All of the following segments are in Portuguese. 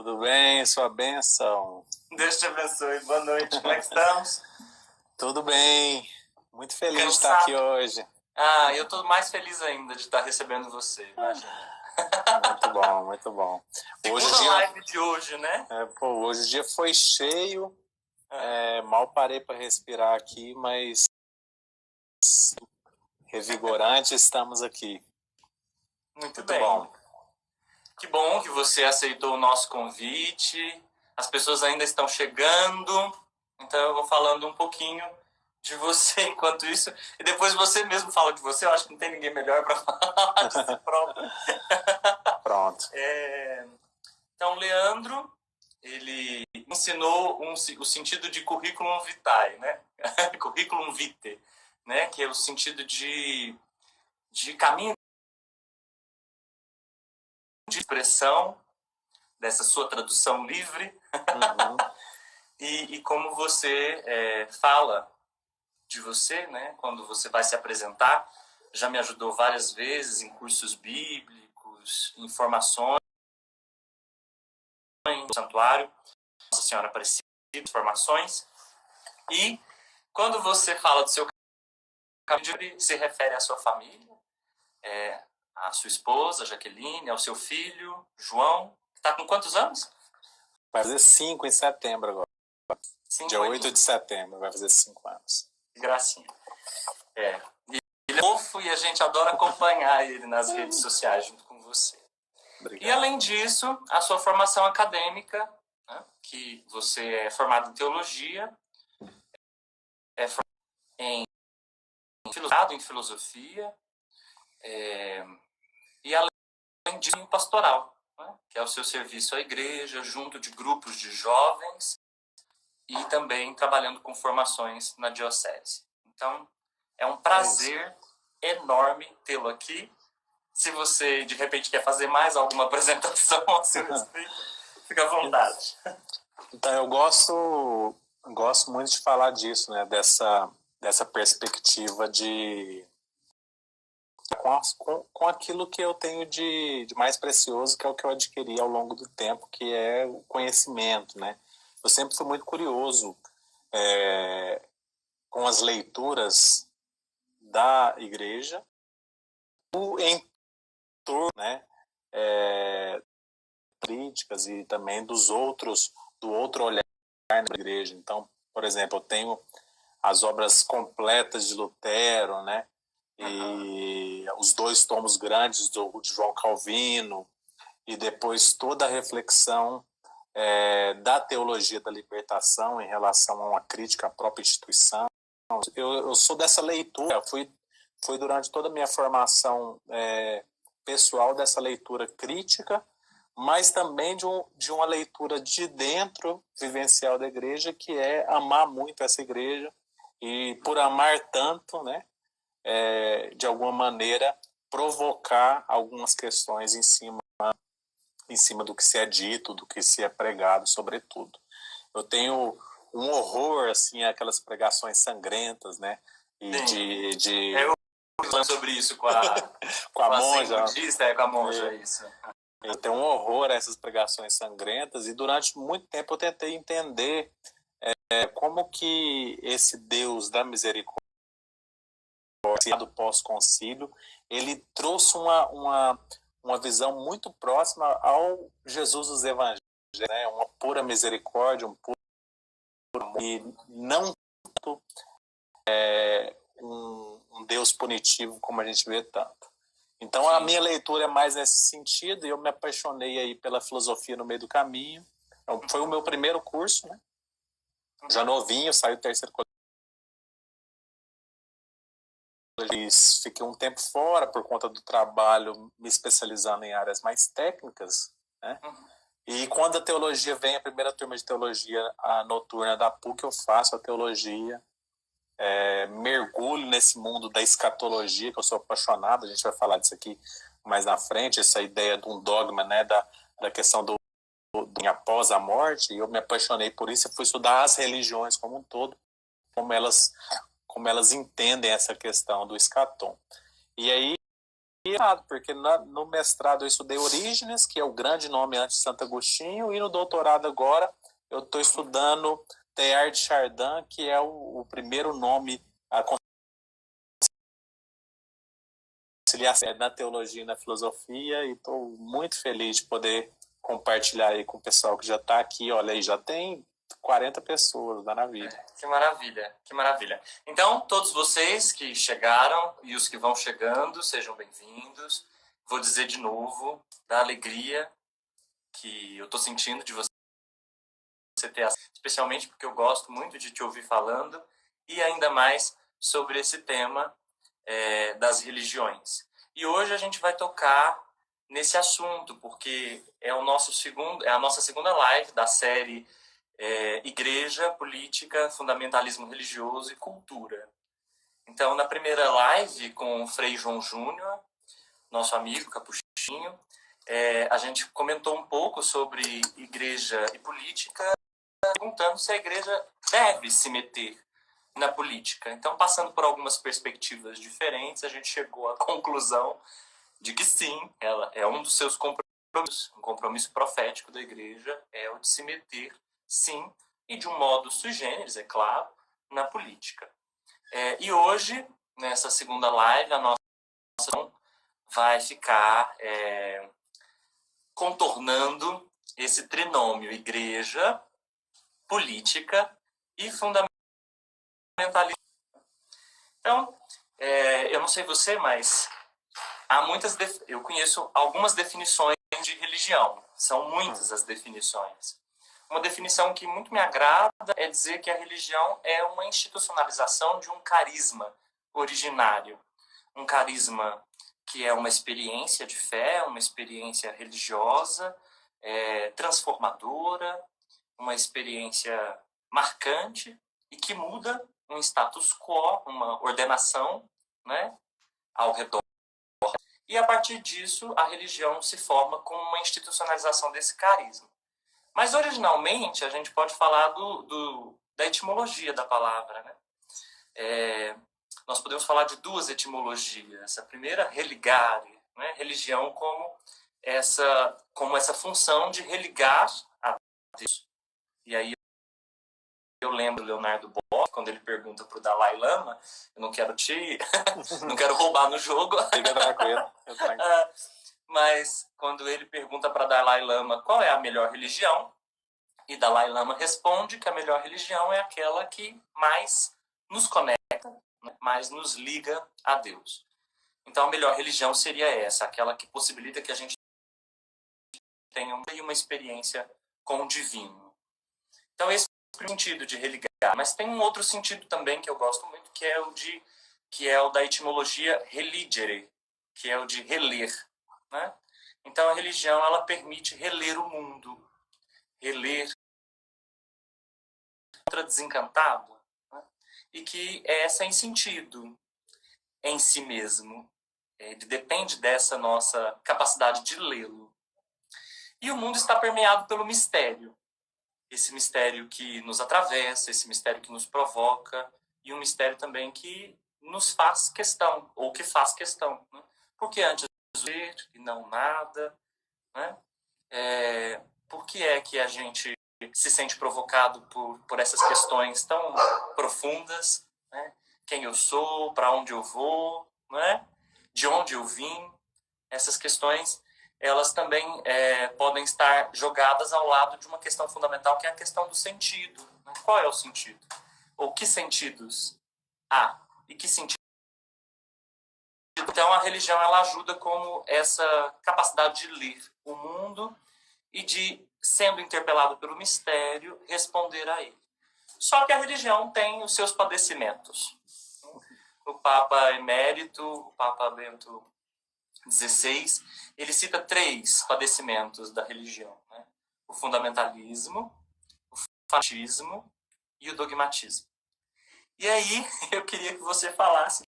Tudo bem, sua bênção. Deus te abençoe. Boa noite. Como é que estamos? Tudo bem. Muito feliz de estar Cansado. aqui hoje. Eu estou mais feliz ainda de estar recebendo você, imagina. Muito bom, muito bom. Segunda live de hoje, né? Hoje o dia foi cheio. Mal parei para respirar aqui, mas revigorante, estamos aqui. Muito bem. Bom. Que bom que você aceitou o nosso convite. As pessoas ainda estão chegando, então eu vou falando um pouquinho de você enquanto isso. E depois você mesmo fala de você. Eu acho que não tem ninguém melhor para falar de si próprio. Pronto. Então, Leandro, ele ensinou o sentido de curriculum vitae, né? Curriculum vitae, né? Que é o sentido de caminho de expressão, dessa sua tradução livre. Uhum. E como você fala de você, né? Quando você vai se apresentar, já me ajudou várias vezes em cursos bíblicos, informações no santuário, Nossa Senhora Aparecida, informações. E quando você fala do seu caminho, se refere à sua família, à sua esposa, Jaqueline, ao seu filho, João, que está com quantos anos? Vai fazer 5 em setembro agora. Dia 8 de setembro, vai fazer 5 anos. Que gracinha. E ele é fofo e a gente adora acompanhar ele nas redes sociais junto com você. Obrigado. E além disso, a sua formação acadêmica, né, que você é formado em teologia, é formado em filosofia, e além disso, em pastoral, né, que é o seu serviço à igreja, junto de grupos de jovens e também trabalhando com formações na diocese. Então, é um prazer enorme tê-lo aqui. Se você, de repente, quer fazer mais alguma apresentação a seu respeito, fica à vontade. Então, eu gosto muito de falar disso, né? Dessa perspectiva de... Com aquilo que eu tenho de mais precioso, que é o que eu adquiri ao longo do tempo, que é o conhecimento, né? Eu sempre fui muito curioso com as leituras da igreja, em torno, né, críticas e também do outro olhar da igreja. Então, por exemplo, eu tenho as obras completas de Lutero, né, e os 2 tomos grandes de João Calvino, e depois toda a reflexão da teologia da libertação em relação a uma crítica à própria instituição. Eu sou dessa leitura, fui durante toda a minha formação pessoal dessa leitura crítica, mas também de uma leitura de dentro, vivencial da igreja, que é amar muito essa igreja e, por amar tanto, né, de alguma maneira, provocar algumas questões em cima do que se é dito, do que se é pregado, sobretudo. Eu tenho um horror, assim, aquelas pregações sangrentas, né? E Eu falando sobre isso com a monja. Com a monja, isso. Eu tenho um horror a essas pregações sangrentas, e durante muito tempo eu tentei entender como que esse Deus da misericórdia, do pós-concílio, ele trouxe uma visão muito próxima ao Jesus dos Evangelhos, né? Uma pura misericórdia, um puro amor, e não tanto um Deus punitivo como a gente vê tanto. Então, sim, a minha leitura é mais nesse sentido, e eu me apaixonei aí pela filosofia no meio do caminho. Então, foi o meu primeiro curso, né? Já novinho, saí do terceiro colegial. Fiquei um tempo fora por conta do trabalho, me especializando em áreas mais técnicas, né? E quando a teologia vem, a primeira turma de teologia a noturna da PUC, eu faço a teologia, mergulho nesse mundo da escatologia, que eu sou apaixonado, a gente vai falar disso aqui mais na frente, essa ideia de um dogma, né, da questão do após a morte, e eu me apaixonei por isso e fui estudar as religiões como um todo, como elas entendem essa questão do escatom. E aí porque no mestrado eu estudei Orígenes, que é o grande nome antes de Santo Agostinho, e no doutorado agora eu estou estudando Teilhard de Chardin, que é o primeiro nome a conciliação na teologia e na filosofia, e estou muito feliz de poder compartilhar aí com o pessoal que já está aqui. Olha aí, já tem 40 pessoas, dá na vida. Que maravilha, que maravilha. Então, todos vocês que chegaram e os que vão chegando, sejam bem-vindos. Vou dizer de novo da alegria que eu estou sentindo de você ter, especialmente porque eu gosto muito de te ouvir falando, e ainda mais sobre esse tema das religiões. E hoje a gente vai tocar nesse assunto, porque é a nossa segunda live da série Igreja, Política, Fundamentalismo Religioso e Cultura. Então, na primeira live com o Frei João Júnior, nosso amigo capuchinho, a gente comentou um pouco sobre igreja e política, perguntando se a igreja deve se meter na política. Então, passando por algumas perspectivas diferentes, a gente chegou à conclusão de que sim, ela é um dos seus compromissos, um compromisso profético da igreja é o de se meter, sim, e de um modo sui generis, é claro, na política. E hoje, nessa segunda live, a nossa vai ficar contornando esse trinômio igreja, política e fundamentalismo. Então, eu não sei você, mas eu conheço algumas definições de religião. São muitas as definições. Uma definição que muito me agrada é dizer que a religião é uma institucionalização de um carisma originário. Um carisma que é uma experiência de fé, uma experiência religiosa, transformadora, uma experiência marcante e que muda um status quo, uma ordenação, né, ao redor. E a partir disso, a religião se forma como uma institucionalização desse carisma. Mas originalmente, a gente pode falar da etimologia da palavra, né? Nós podemos falar de duas etimologias. A primeira, religare, né? Religião como essa função de religar a Deus. E aí eu lembro Leonardo Boff, quando ele pergunta para o Dalai Lama, eu não quero não quero roubar no jogo. Fica tranquilo. Mas quando ele pergunta para Dalai Lama qual é a melhor religião, e Dalai Lama responde que a melhor religião é aquela que mais nos conecta, né, mais nos liga a Deus. Então a melhor religião seria essa, aquela que possibilita que a gente tenha uma experiência com o divino. Então esse é o sentido de religar, mas tem um outro sentido também que eu gosto muito, que é o da etimologia religere, que é o de reler, né? Então a religião ela permite reler o mundo, reler outra desencantada, né? E que é sem sentido em si mesmo. Ele depende dessa nossa capacidade de lê-lo. E o mundo está permeado pelo mistério. Esse mistério que nos atravessa, esse mistério que nos provoca, e um mistério também que nos faz questão, ou que faz questão. Né? Porque antes de ser e não nada, né? Por que é que a gente se sente provocado por essas questões tão profundas? Né? Quem eu sou, para onde eu vou, né? De onde eu vim? Essas questões elas também podem estar jogadas ao lado de uma questão fundamental, que é a questão do sentido. Né? Qual é o sentido? Ou que sentidos há? E que sentido? Então, a religião ela ajuda como essa capacidade de ler o mundo e de, sendo interpelado pelo mistério, responder a ele. Só que a religião tem os seus padecimentos. O Papa Emérito, o Papa Bento XVI, ele cita 3 padecimentos da religião, né? O fundamentalismo, o fanatismo e o dogmatismo. E aí, eu queria que você falasse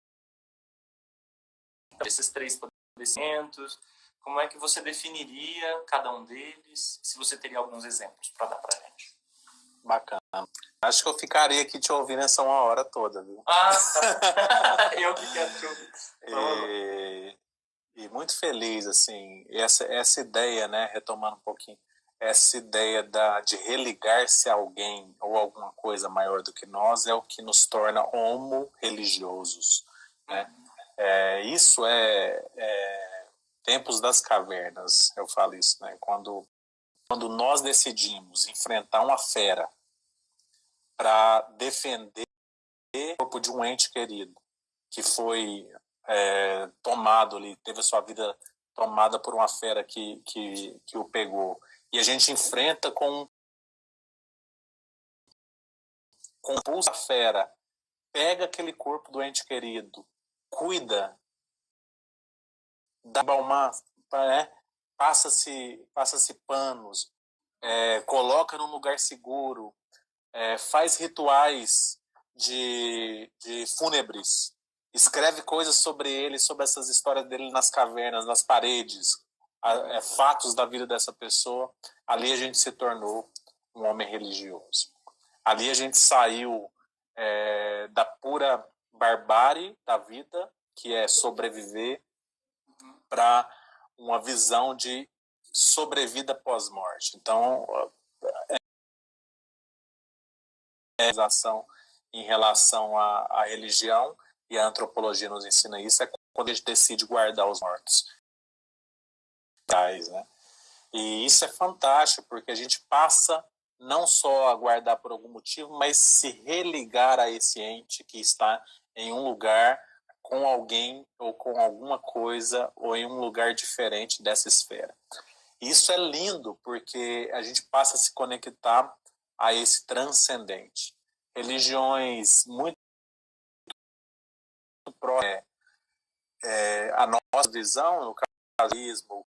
esses 3 padecimentos, como é que você definiria cada um deles, se você teria alguns exemplos para dar para a gente. Bacana. Acho que eu ficaria aqui te ouvindo essa uma hora toda, viu? Ah, tá. Eu que quero te ouvir. e muito feliz, assim, essa ideia, né, retomando um pouquinho, essa ideia de religar-se a alguém ou alguma coisa maior do que nós é o que nos torna homo-religiosos, né? Isso tempos das cavernas, eu falo isso, né? Quando nós decidimos enfrentar uma fera para defender o corpo de um ente querido que foi tomado ali, teve a sua vida tomada por uma fera que o pegou, e a gente enfrenta com pulsa a fera, pega aquele corpo do ente querido, cuida, dá balmar, né? Passa-se panos, coloca num lugar seguro, faz rituais de fúnebres, escreve coisas sobre ele, sobre essas histórias dele nas cavernas, nas paredes, fatos da vida dessa pessoa. Ali a gente se tornou um homem religioso. Ali a gente saiu da pura barbárie da vida, que é sobreviver, para uma visão de sobrevida pós-morte. Então, em relação à religião, e a antropologia nos ensina isso, é quando a gente decide guardar os mortos. Né? E isso é fantástico, porque a gente passa não só a guardar por algum motivo, mas se religar a esse ente que está em um lugar com alguém ou com alguma coisa ou em um lugar diferente dessa esfera. Isso é lindo, porque a gente passa a se conectar a esse transcendente. Religiões muito a nossa visão, o catolicismo,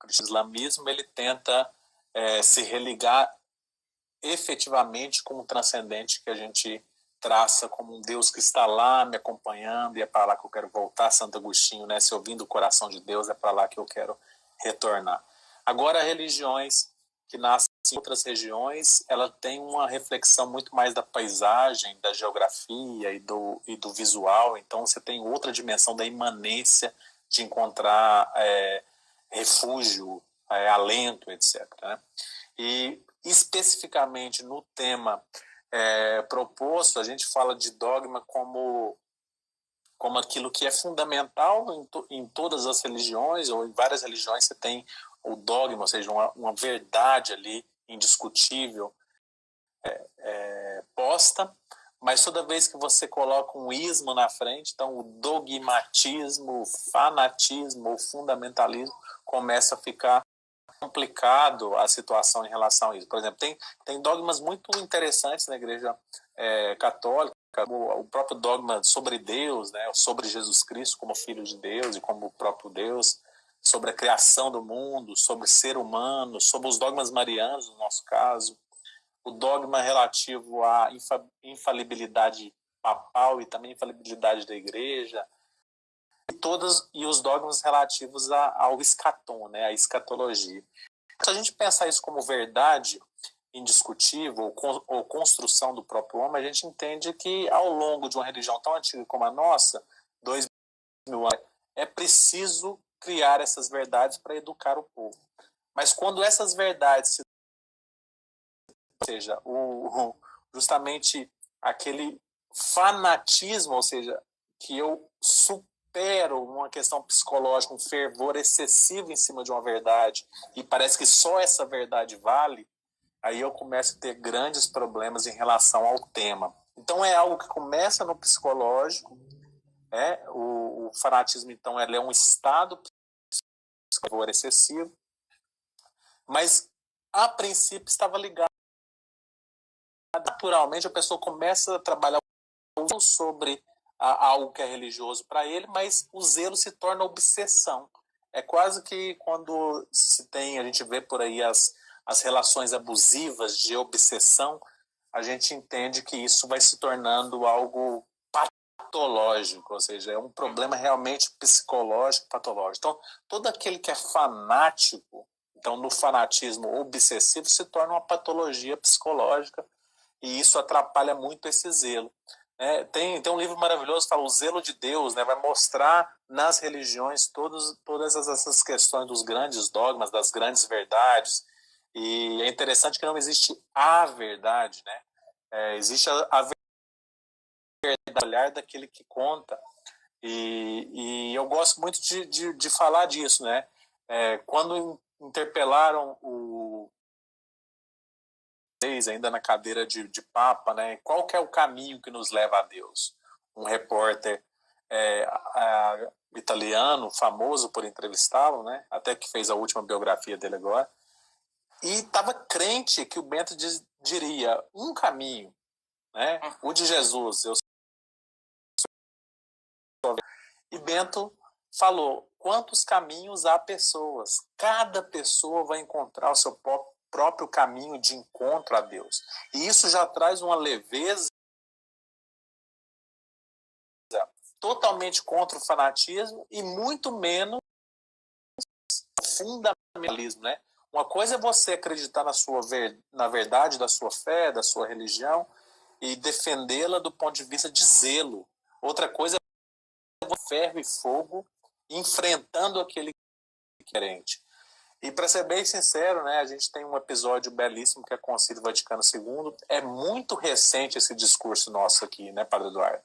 o islamismo, ele tenta se religar efetivamente com o transcendente que a gente traça como um Deus que está lá me acompanhando, e é para lá que eu quero voltar. Santo Agostinho, né? Se ouvindo o coração de Deus, é para lá que eu quero retornar. Agora, religiões que nascem em outras regiões, ela tem uma reflexão muito mais da paisagem, da geografia e do visual. Então, você tem outra dimensão da imanência de encontrar refúgio, alento, etc. Né? E especificamente no tema proposto, a gente fala de dogma como aquilo que é fundamental em todas as religiões, ou em várias religiões você tem o dogma, ou seja, uma verdade ali indiscutível posta, mas toda vez que você coloca um ismo na frente, então o dogmatismo, o fanatismo, o fundamentalismo começa a ficar complicado a situação em relação a isso. Por exemplo, tem dogmas muito interessantes na Igreja Católica, o próprio dogma sobre Deus, né, sobre Jesus Cristo como Filho de Deus e como o próprio Deus, sobre a criação do mundo, sobre o ser humano, sobre os dogmas marianos, no nosso caso, o dogma relativo à infalibilidade papal e também infalibilidade da Igreja, e os dogmas relativos ao escatom, né, à escatologia. Se a gente pensar isso como verdade indiscutível ou construção do próprio homem, a gente entende que ao longo de uma religião tão antiga como a nossa, 2000 anos, é preciso criar essas verdades para educar o povo. Mas quando essas verdades, ou seja, justamente aquele fanatismo, ou seja, que eu supero uma questão psicológica, um fervor excessivo em cima de uma verdade, e parece que só essa verdade vale, aí eu começo a ter grandes problemas em relação ao tema. Então é algo que começa no psicológico, o fanatismo, então, ele é um estado psicológico excessivo, mas a princípio estava ligado. Naturalmente a pessoa começa a trabalhar sobre algo que é religioso para ele, mas o zelo se torna obsessão. É quase que quando a gente vê por aí as relações abusivas de obsessão, a gente entende que isso vai se tornando algo patológico, ou seja, é um problema realmente psicológico, patológico. Então, todo aquele que é fanático, então no fanatismo obsessivo, se torna uma patologia psicológica, e isso atrapalha muito esse zelo. Tem um livro maravilhoso que fala O Zelo de Deus, né? Vai mostrar nas religiões todas essas questões dos grandes dogmas, das grandes verdades. E é interessante que não existe a verdade, né? Existe a verdade, o olhar daquele que conta. E eu gosto muito de falar disso, né? Quando interpelaram o ainda na cadeira de Papa, né? Qual que é o caminho que nos leva a Deus? Um repórter italiano, famoso por entrevistá-lo, né? Até que fez a última biografia dele agora, e estava crente que o Bento diria um caminho, né? O de Jesus. E Bento falou: quantos caminhos há pessoas? Cada pessoa vai encontrar o seu próprio caminho de encontro a Deus. E isso já traz uma leveza totalmente contra o fanatismo e muito menos fundamentalismo, né? Uma coisa é você acreditar na verdade da sua fé, da sua religião e defendê-la do ponto de vista de zelo. Outra coisa é ferro e fogo enfrentando aquele diferente. E para ser bem sincero, né, a gente tem um episódio belíssimo que é com o Concílio Vaticano II. É muito recente esse discurso nosso aqui, né, Padre Eduardo?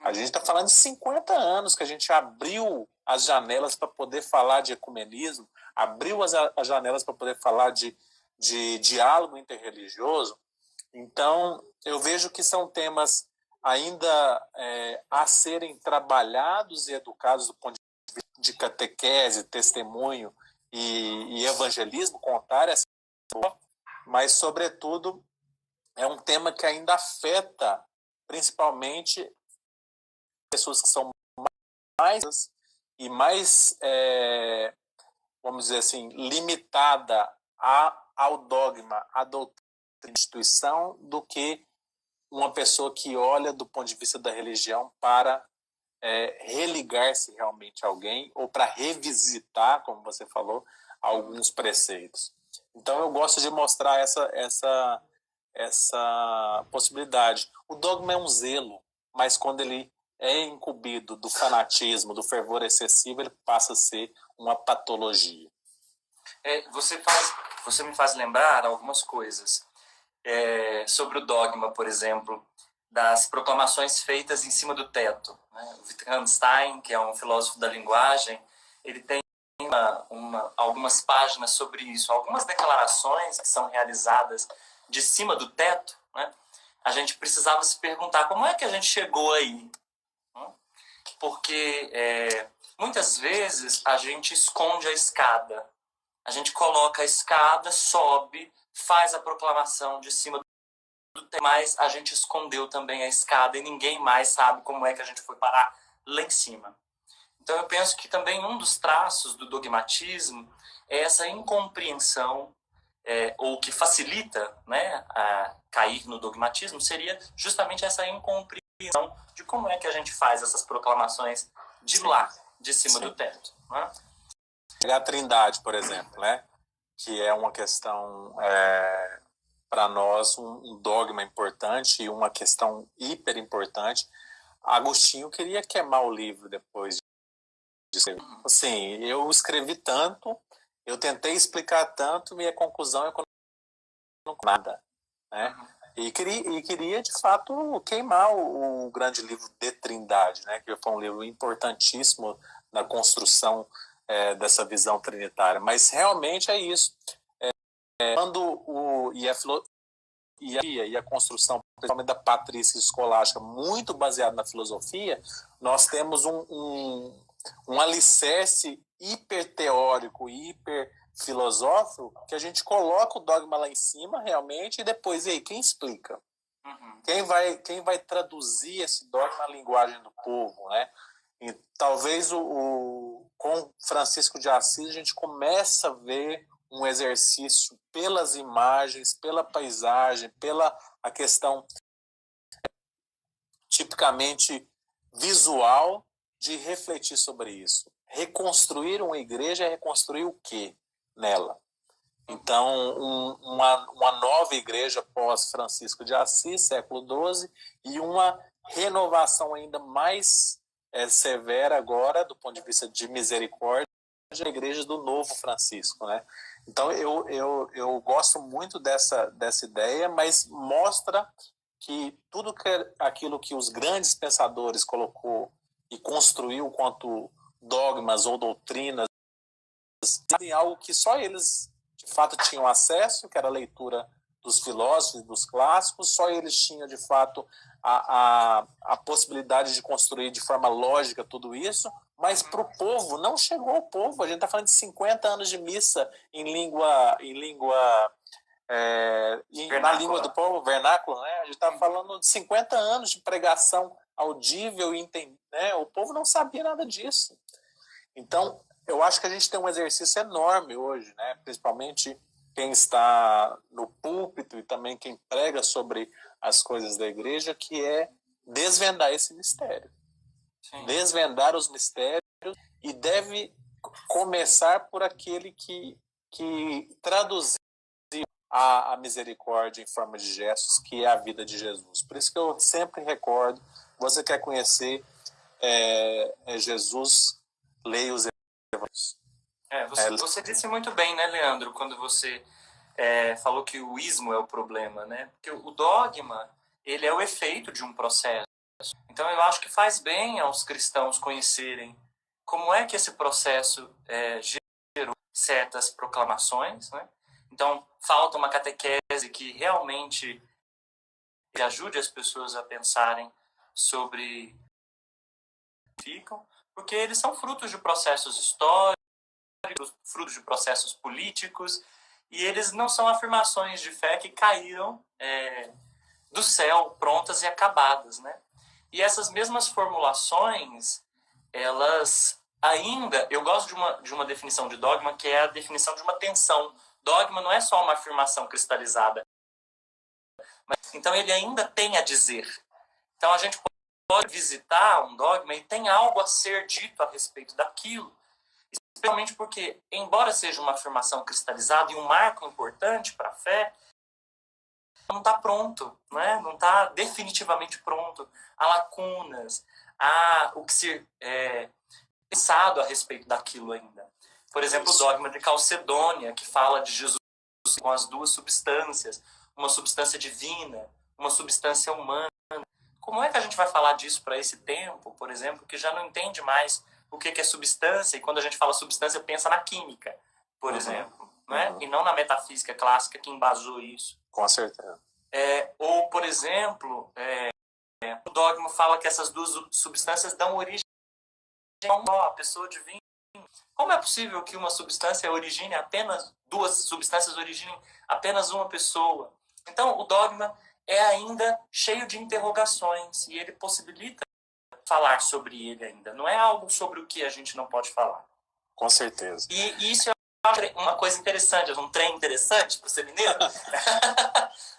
A gente está falando de 50 anos que a gente abriu as janelas para poder falar de ecumenismo, abriu as janelas para poder falar de diálogo interreligioso. Então, eu vejo que são temas ainda a serem trabalhados e educados do ponto de vista de catequese, testemunho e evangelismo, contar essa, mas, sobretudo, é um tema que ainda afeta principalmente pessoas que são mais e mais, vamos dizer assim, limitada ao dogma, à doutrina da instituição, do que uma pessoa que olha do ponto de vista da religião para religar-se realmente a alguém ou para revisitar, como você falou, alguns preceitos. Então eu gosto de mostrar essa possibilidade. O dogma é um zelo, mas quando ele é incumbido do fanatismo, do fervor excessivo, ele passa a ser uma patologia. Você me faz lembrar algumas coisas sobre o dogma, por exemplo, das proclamações feitas em cima do teto, né? O Wittgenstein, que é um filósofo da linguagem, ele tem algumas páginas sobre isso, algumas declarações que são realizadas de cima do teto, né? A gente precisava se perguntar como é que a gente chegou aí, né? Porque muitas vezes a gente esconde a escada, a gente coloca a escada, sobe, faz a proclamação de cima do teto, mas a gente escondeu também a escada e ninguém mais sabe como é que a gente foi parar lá em cima. Então eu penso que também um dos traços do dogmatismo é essa incompreensão, ou que facilita, né, a cair no dogmatismo, seria justamente essa incompreensão de como é que a gente faz essas proclamações de lá, de cima do teto, né? A Trindade, por exemplo, né, que é uma questão, para nós, um dogma importante e uma questão hiper importante. Agostinho queria queimar o livro depois de escrever. Assim, eu escrevi tanto, eu tentei explicar tanto, e a conclusão é que não nada, né? E queria, de fato, queimar o grande livro de Trindade, né? Que foi um livro importantíssimo na construção dessa visão trinitária. Mas realmente é isso. Quando e a construção, principalmente da patrícia escolástica, muito baseada na filosofia, nós temos um alicerce hiperteórico, hiperfilosófico, que a gente coloca o dogma lá em cima, realmente, e depois, e aí, quem explica? Quem vai traduzir esse dogma na linguagem do povo, né? E talvez com Francisco de Assis a gente começa a ver um exercício pelas imagens, pela paisagem, pela a questão tipicamente visual de refletir sobre isso. Reconstruir uma igreja é reconstruir o quê nela? Então, uma nova igreja pós-Francisco de Assis, século XII, e uma renovação ainda mais severa agora, do ponto de vista de misericórdia, da Igreja do Novo Francisco, né? Então, eu gosto muito dessa ideia, mas mostra que tudo aquilo que os grandes pensadores colocou e construiu quanto dogmas ou doutrinas, em algo que só eles, de fato, tinham acesso, que era a leitura dos filósofos, dos clássicos, só eles tinham, de fato, a possibilidade de construir de forma lógica tudo isso, mas para o povo, não chegou ao povo. A gente está falando de 50 anos de missa na língua do povo, vernáculo, né? A gente está falando de 50 anos de pregação audível e né? O povo não sabia nada disso. Então, eu acho que a gente tem um exercício enorme hoje, né? Principalmente quem está no púlpito e também quem prega sobre as coisas da igreja, que é desvendar esse mistério. Sim. Desvendar os mistérios, e deve começar por aquele que traduziu a misericórdia em forma de gestos, que é a vida de Jesus. Por isso que eu sempre recordo, você quer conhecer Jesus, leia os evangelhos. Você disse muito bem, né, Leandro, quando você falou que o ismo é o problema, né? Porque o dogma, ele é o efeito de um processo. Então, eu acho que faz bem aos cristãos conhecerem como é que esse processo gerou certas proclamações, né? Então, falta uma catequese que realmente ajude as pessoas a pensarem sobre o que ficam, porque eles são frutos de processos históricos, frutos de processos políticos, e eles não são afirmações de fé que caíram do céu, prontas e acabadas, né? E essas mesmas formulações, elas ainda... Eu gosto de uma definição de dogma, que é a definição de uma tensão. Dogma não é só uma afirmação cristalizada. Então, ele ainda tem a dizer. Então, a gente pode visitar um dogma e tem algo a ser dito a respeito daquilo. Especialmente porque, embora seja uma afirmação cristalizada e um marco importante para a fé, não está pronto, né? Não está definitivamente pronto. Há lacunas, há o que ser pensado a respeito daquilo ainda. Por exemplo, o dogma de Calcedônia, que fala de Jesus com as duas substâncias, uma substância divina, uma substância humana. Como é que a gente vai falar disso para esse tempo, por exemplo, que já não entende mais o que é substância, e quando a gente fala substância, pensa na química, por exemplo, né? E não na metafísica clássica que embasou isso. Com certeza. Ou, por exemplo, o dogma fala que essas duas substâncias dão origem a pessoa divina. Como é possível que uma substância origine apenas duas substâncias originem apenas uma pessoa? Então, o dogma é ainda cheio de interrogações e ele possibilita falar sobre ele ainda. Não é algo sobre o que a gente não pode falar. Com certeza. E isso é uma coisa interessante, um trem interessante, para ser mineiro.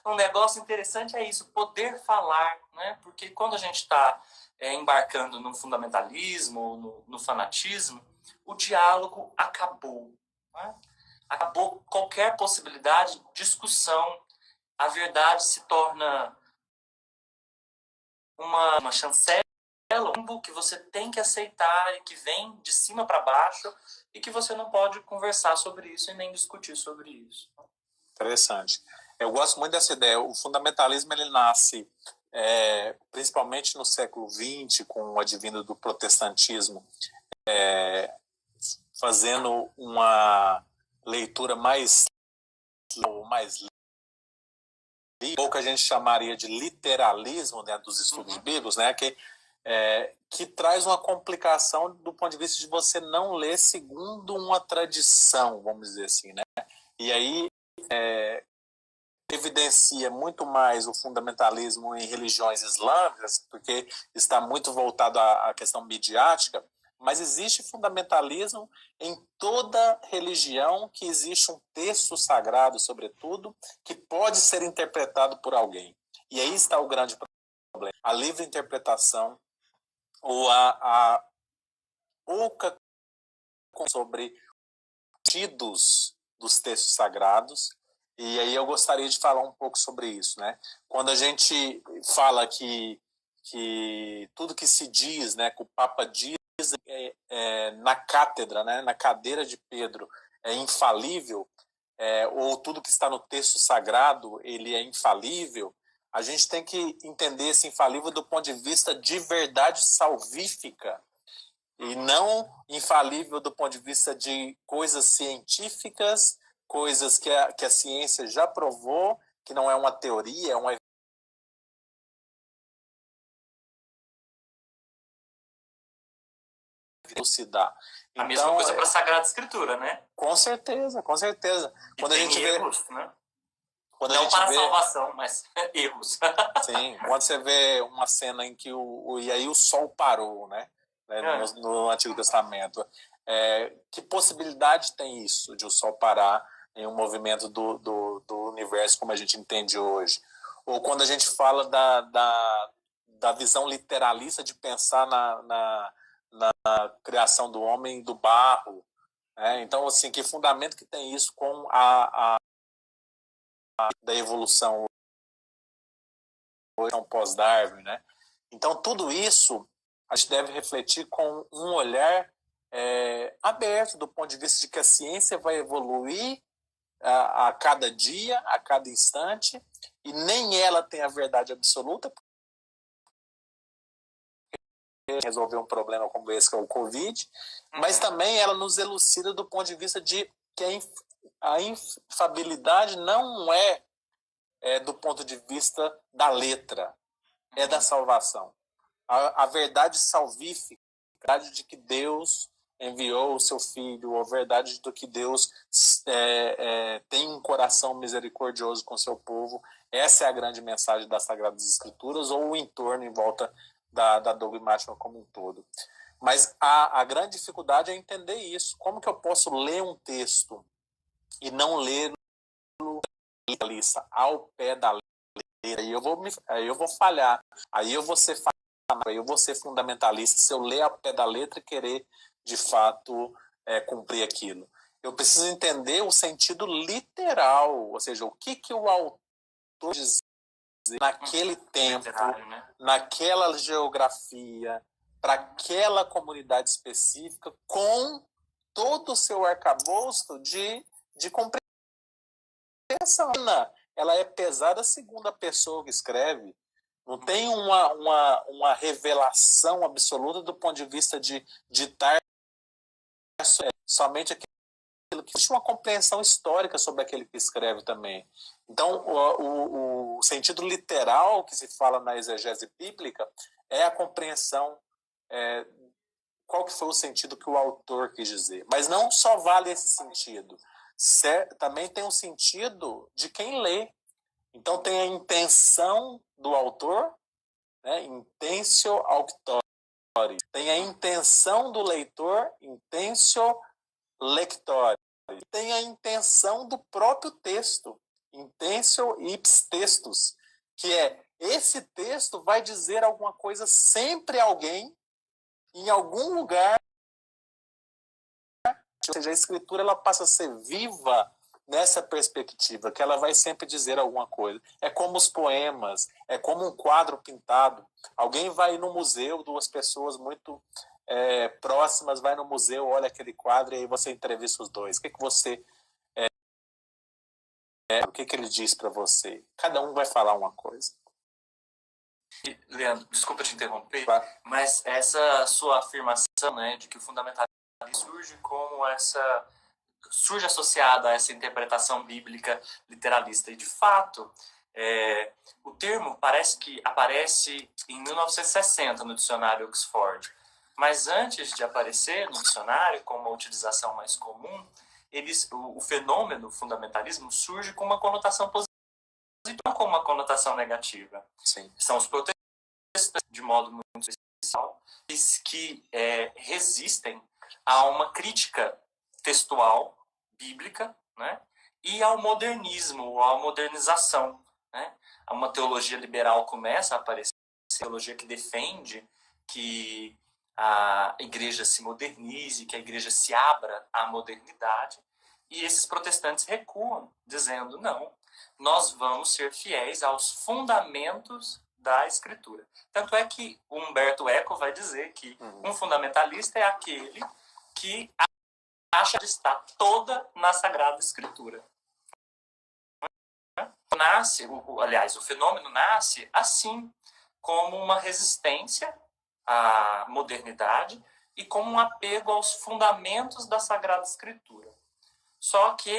Um negócio interessante é isso, poder falar, né? Porque quando a gente está embarcando no fundamentalismo, no fanatismo, o diálogo acabou. Né? Acabou qualquer possibilidade de discussão. A verdade se torna uma chancela, que você tem que aceitar e que vem de cima para baixo e que você não pode conversar sobre isso e nem discutir sobre isso. Interessante. Eu gosto muito dessa ideia. O fundamentalismo ele nasce principalmente no século XX, com o advindo do protestantismo, fazendo uma leitura mais ou que a gente chamaria de literalismo, né, dos estudos bíblicos, né, que traz uma complicação do ponto de vista de você não ler segundo uma tradição, vamos dizer assim, né? E aí evidencia muito mais o fundamentalismo em religiões islâmicas, porque está muito voltado à questão midiática, mas existe fundamentalismo em toda religião, que existe um texto sagrado, sobretudo, que pode ser interpretado por alguém. E aí está o grande problema. A livre interpretação ou a pouca sobre sentidos dos textos sagrados. E aí eu gostaria de falar um pouco sobre isso, né? Quando a gente fala que que tudo que se diz, né, que o Papa diz na cátedra, né, na cadeira de Pedro, é infalível, ou tudo que está no texto sagrado ele é infalível, a gente tem que entender esse infalível do ponto de vista de verdade salvífica, e não infalível do ponto de vista de coisas científicas, coisas que a ciência já provou, que não é uma teoria, é uma elucidar. A mesma coisa para a Sagrada Escritura, né? Com certeza, com certeza. E quando a gente erros, vê, né? Quando não para a salvação, mas erros. Sim, quando você vê uma cena em que e aí o sol parou, né? No Antigo Testamento. Que possibilidade tem isso, de o sol parar em um movimento do universo como a gente entende hoje? Ou quando a gente fala da visão literalista de pensar na criação do homem do barro. Então, assim, que fundamento que tem isso com da evolução pós-Darwin, né? Então, tudo isso a gente deve refletir com um olhar aberto do ponto de vista de que a ciência vai evoluir a cada dia, a cada instante, e nem ela tem a verdade absoluta, resolver um problema como esse que é o Covid, mas também ela nos elucida do ponto de vista de que a infabilidade não é do ponto de vista da letra, é da salvação. A verdade salvífica, a verdade de que Deus enviou o seu Filho, a verdade de que Deus tem um coração misericordioso com o seu povo, essa é a grande mensagem das Sagradas Escrituras, ou o entorno em volta da dogmática como um todo. Mas a grande dificuldade é entender isso. Como que eu posso ler um texto e não ler ao pé da letra? Aí eu vou falhar, aí eu vou ser fundamentalista se eu ler ao pé da letra e querer de fato cumprir aquilo. Eu preciso entender o sentido literal, ou seja, o que o autor diz naquele tempo, naquela geografia, para aquela comunidade específica, com todo o seu arcabouço de compreensão. Ela é pesada segundo a pessoa que escreve. Não tem uma revelação absoluta do ponto de vista de ditar somente aquilo que existe uma compreensão histórica sobre aquele que escreve também. Então, o sentido literal que se fala na exegese bíblica é a compreensão qual que foi o sentido que o autor quis dizer. Mas não só vale esse sentido. Também tem um sentido de quem lê. Então, tem a intenção do autor, né? Intentio auctori. Tem a intenção do leitor, intentio lectori. Tem a intenção do próprio texto, intentio ipse textus, que esse texto vai dizer alguma coisa sempre a alguém, em algum lugar. Ou seja, a escritura ela passa a ser viva nessa perspectiva, que ela vai sempre dizer alguma coisa. É como os poemas, é como um quadro pintado. Alguém vai no museu, duas pessoas muito próximas, vai no museu, olha aquele quadro e aí você entrevista os dois. O que você... o que ele diz para você? Cada um vai falar uma coisa. Leandro, desculpa te interromper, claro. Mas essa sua afirmação, né, de que o fundamentalismo surge associada a essa interpretação bíblica literalista. E, de fato, o termo parece que aparece em 1960 no dicionário Oxford. Mas antes de aparecer no dicionário, com uma utilização mais comum, o fenômeno fundamentalismo surge com uma conotação positiva, não com uma conotação negativa. Sim. São os protestantes, de modo muito especial, que resistem a uma crítica textual bíblica, né? E ao modernismo, à modernização, né? Uma teologia liberal começa a aparecer, teologia que defende que a igreja se modernize, que a igreja se abra à modernidade, e esses protestantes recuam, dizendo, não, nós vamos ser fiéis aos fundamentos da escritura. Tanto é que Humberto Eco vai dizer que um fundamentalista é aquele que acha que está toda na Sagrada Escritura. Aliás, o fenômeno nasce assim, como uma resistência à modernidade e como um apego aos fundamentos da Sagrada Escritura. Só que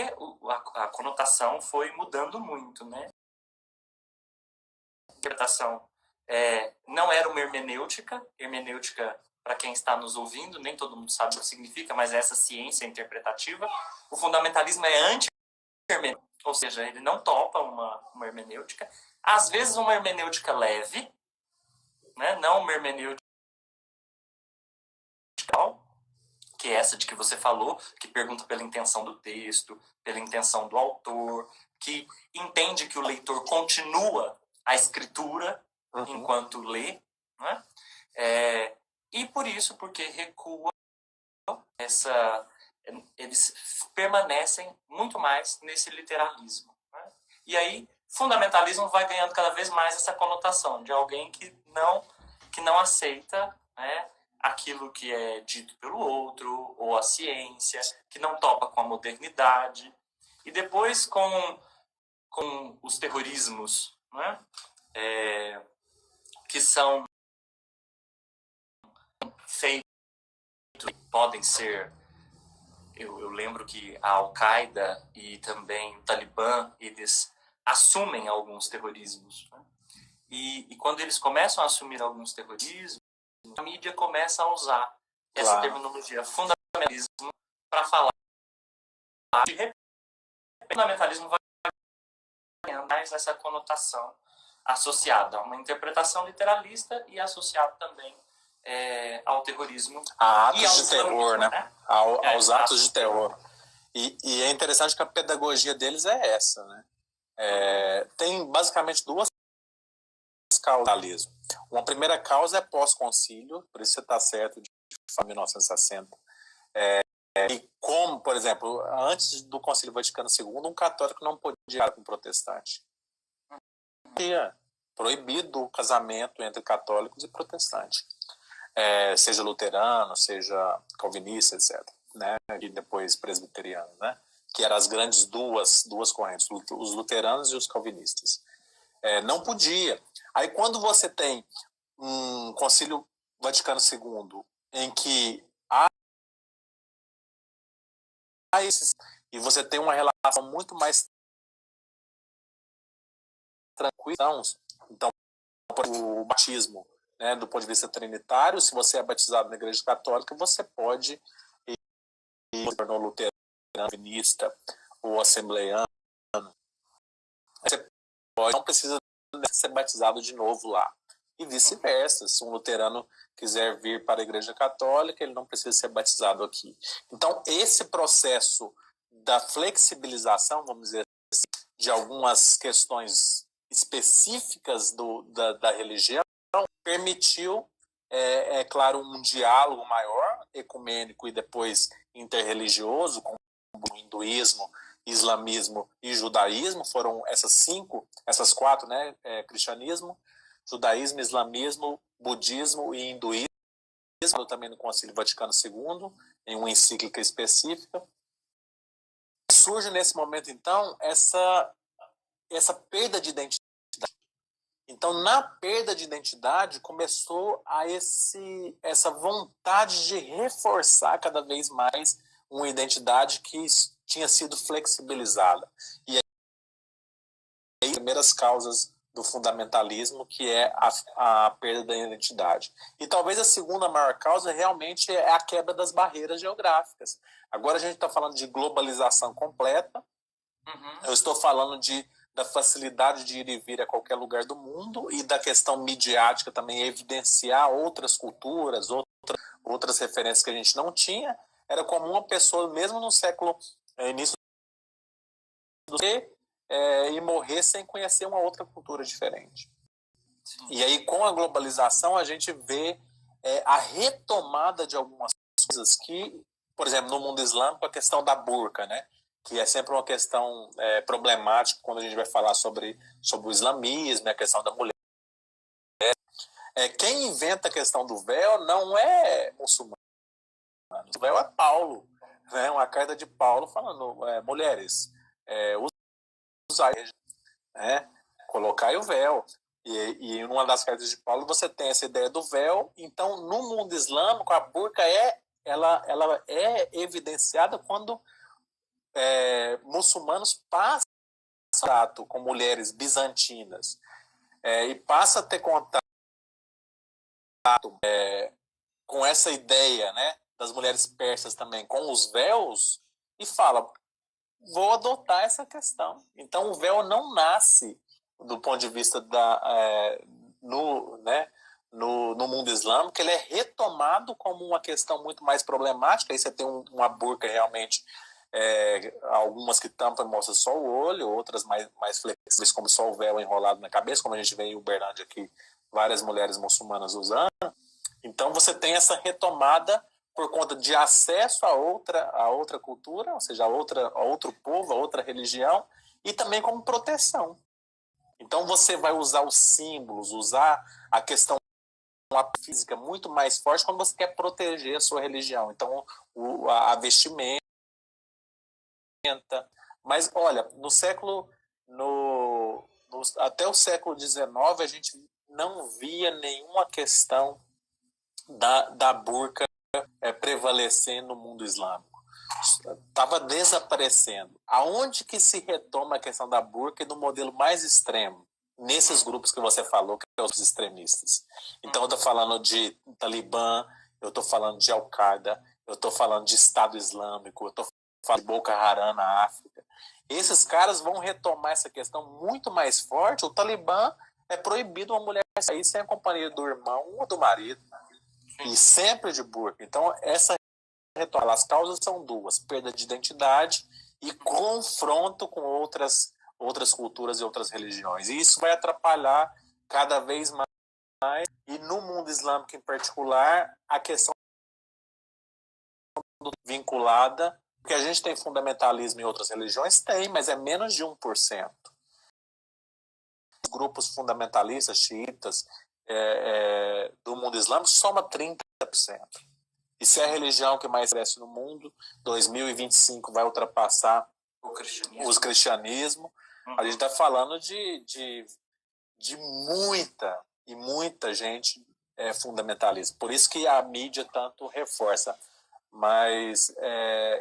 a conotação foi mudando muito, né? A interpretação não era uma hermenêutica. Hermenêutica, para quem está nos ouvindo, nem todo mundo sabe o que significa, mas é essa ciência interpretativa. O fundamentalismo é anti-hermenêutica, ou seja, ele não topa uma hermenêutica. Às vezes uma hermenêutica leve, né? Não uma hermenêutica que é essa de que você falou, que pergunta pela intenção do texto, pela intenção do autor, que entende que o leitor continua a escritura enquanto lê, né? E por isso, porque recua eles permanecem muito mais nesse literalismo, né? E aí, fundamentalismo vai ganhando cada vez mais essa conotação de alguém que não aceita, né, aquilo que é dito pelo outro, ou a ciência, que não topa com a modernidade. E depois, com os terrorismos, né, que são feitos, podem ser... Eu lembro que a Al-Qaeda e também o Talibã, eles assumem alguns terrorismos, né? E quando eles começam a assumir alguns terrorismos, a mídia começa a usar essa terminologia fundamentalismo para falar de repente, o fundamentalismo vai ganhando mais essa conotação associada a uma interpretação literalista e associado também ao terrorismo. A atos de terror, né? Aos atos de terror. E é interessante que a pedagogia deles é essa, né? Tem basicamente duas causas. Uma primeira causa é pós-concílio, por isso você está certo, de 1960. E como, por exemplo, antes do Concílio Vaticano II, um católico não podia casar com um protestante. Proibido o casamento entre católicos e protestantes. Seja luterano, seja calvinista, etc. Né? E depois presbiteriano, né? Que eram as grandes duas correntes, os luteranos e os calvinistas. Não podia. Aí quando você tem um Concílio Vaticano II em que há esses, e você tem uma relação muito mais tranquila, então o batismo, né, do ponto de vista trinitário, se você é batizado na Igreja Católica, você pode ir no luterano, calvinista ou assembleiano. Você pode, não precisa ser batizado de novo lá. E vice-versa, se um luterano quiser vir para a Igreja Católica, ele não precisa ser batizado aqui. Então, esse processo da flexibilização, vamos dizer assim, de algumas questões específicas da religião, permitiu, claro, um diálogo maior, ecumênico e depois interreligioso, com o hinduísmo, islamismo e judaísmo. Foram essas quatro, né? Cristianismo, judaísmo, islamismo, budismo e hinduísmo, também no Concílio Vaticano II, em uma encíclica específica. Surge nesse momento, então, essa perda de identidade. Então, na perda de identidade, começou essa vontade de reforçar cada vez mais uma identidade que tinha sido flexibilizada. E aí, as primeiras causas do fundamentalismo, que é a perda da identidade. E talvez a segunda maior causa realmente é a quebra das barreiras geográficas. Agora a gente está falando de globalização completa. Eu estou falando da facilidade de ir e vir a qualquer lugar do mundo e da questão midiática também evidenciar outras culturas, outras referências que a gente não tinha. Era comum uma pessoa, mesmo no século início do século, e morrer sem conhecer uma outra cultura diferente. Sim. E aí, com a globalização, a gente vê a retomada de algumas coisas que, por exemplo, no mundo islâmico, a questão da burca, né? Que é sempre uma questão problemática quando a gente vai falar sobre o islamismo, a questão da mulher, Quem inventa a questão do véu não é muçulmano. O véu é Paulo, né? Uma carta de Paulo falando, mulheres, usai, né? Colocai o véu. E em uma das cartas de Paulo você tem essa ideia do véu. Então, no mundo islâmico, a burca ela é evidenciada quando muçulmanos passam contato com mulheres bizantinas e passa a ter contato com essa ideia, né, das mulheres persas também, com os véus, e fala, vou adotar essa questão. Então, o véu não nasce do ponto de vista no mundo islâmico, ele é retomado como uma questão muito mais problemática. Aí você tem uma burca realmente, algumas que tampam e mostram só o olho, outras mais flexíveis, como só o véu enrolado na cabeça, como a gente vê em Uberlândia aqui, várias mulheres muçulmanas usando. Então você tem essa retomada por conta de acesso a outra cultura, ou seja, a outro povo, a outra religião, e também como proteção. Então você vai usar os símbolos, usar a questão física muito mais forte quando você quer proteger a sua religião. Então a vestimenta. Mas olha, até o século XIX a gente não via nenhuma questão da burca prevalecer no mundo islâmico. Estava desaparecendo. Aonde que se retoma a questão da burca e do modelo mais extremo? Nesses grupos que você falou, que são os extremistas. Então eu estou falando de Talibã, eu estou falando de Al-Qaeda, eu estou falando de Estado Islâmico, eu estou falando de Boko Haram na África. Esses caras vão retomar essa questão muito mais forte. O Talibã é proibido uma mulher sair sem a companhia do irmão ou do marido. E sempre de burca. Então, as causas são duas: perda de identidade e confronto com outras culturas e outras religiões. E isso vai atrapalhar cada vez mais. E no mundo islâmico em particular, a questão vinculada, porque a gente tem fundamentalismo em outras religiões, tem, mas é menos de 1%. Os grupos fundamentalistas, xiitas, do mundo islâmico soma 30%. E se é a religião que mais cresce no mundo, 2025 vai ultrapassar o cristianismo. A gente está falando de muita gente fundamentalista. Por isso que a mídia tanto reforça. Mas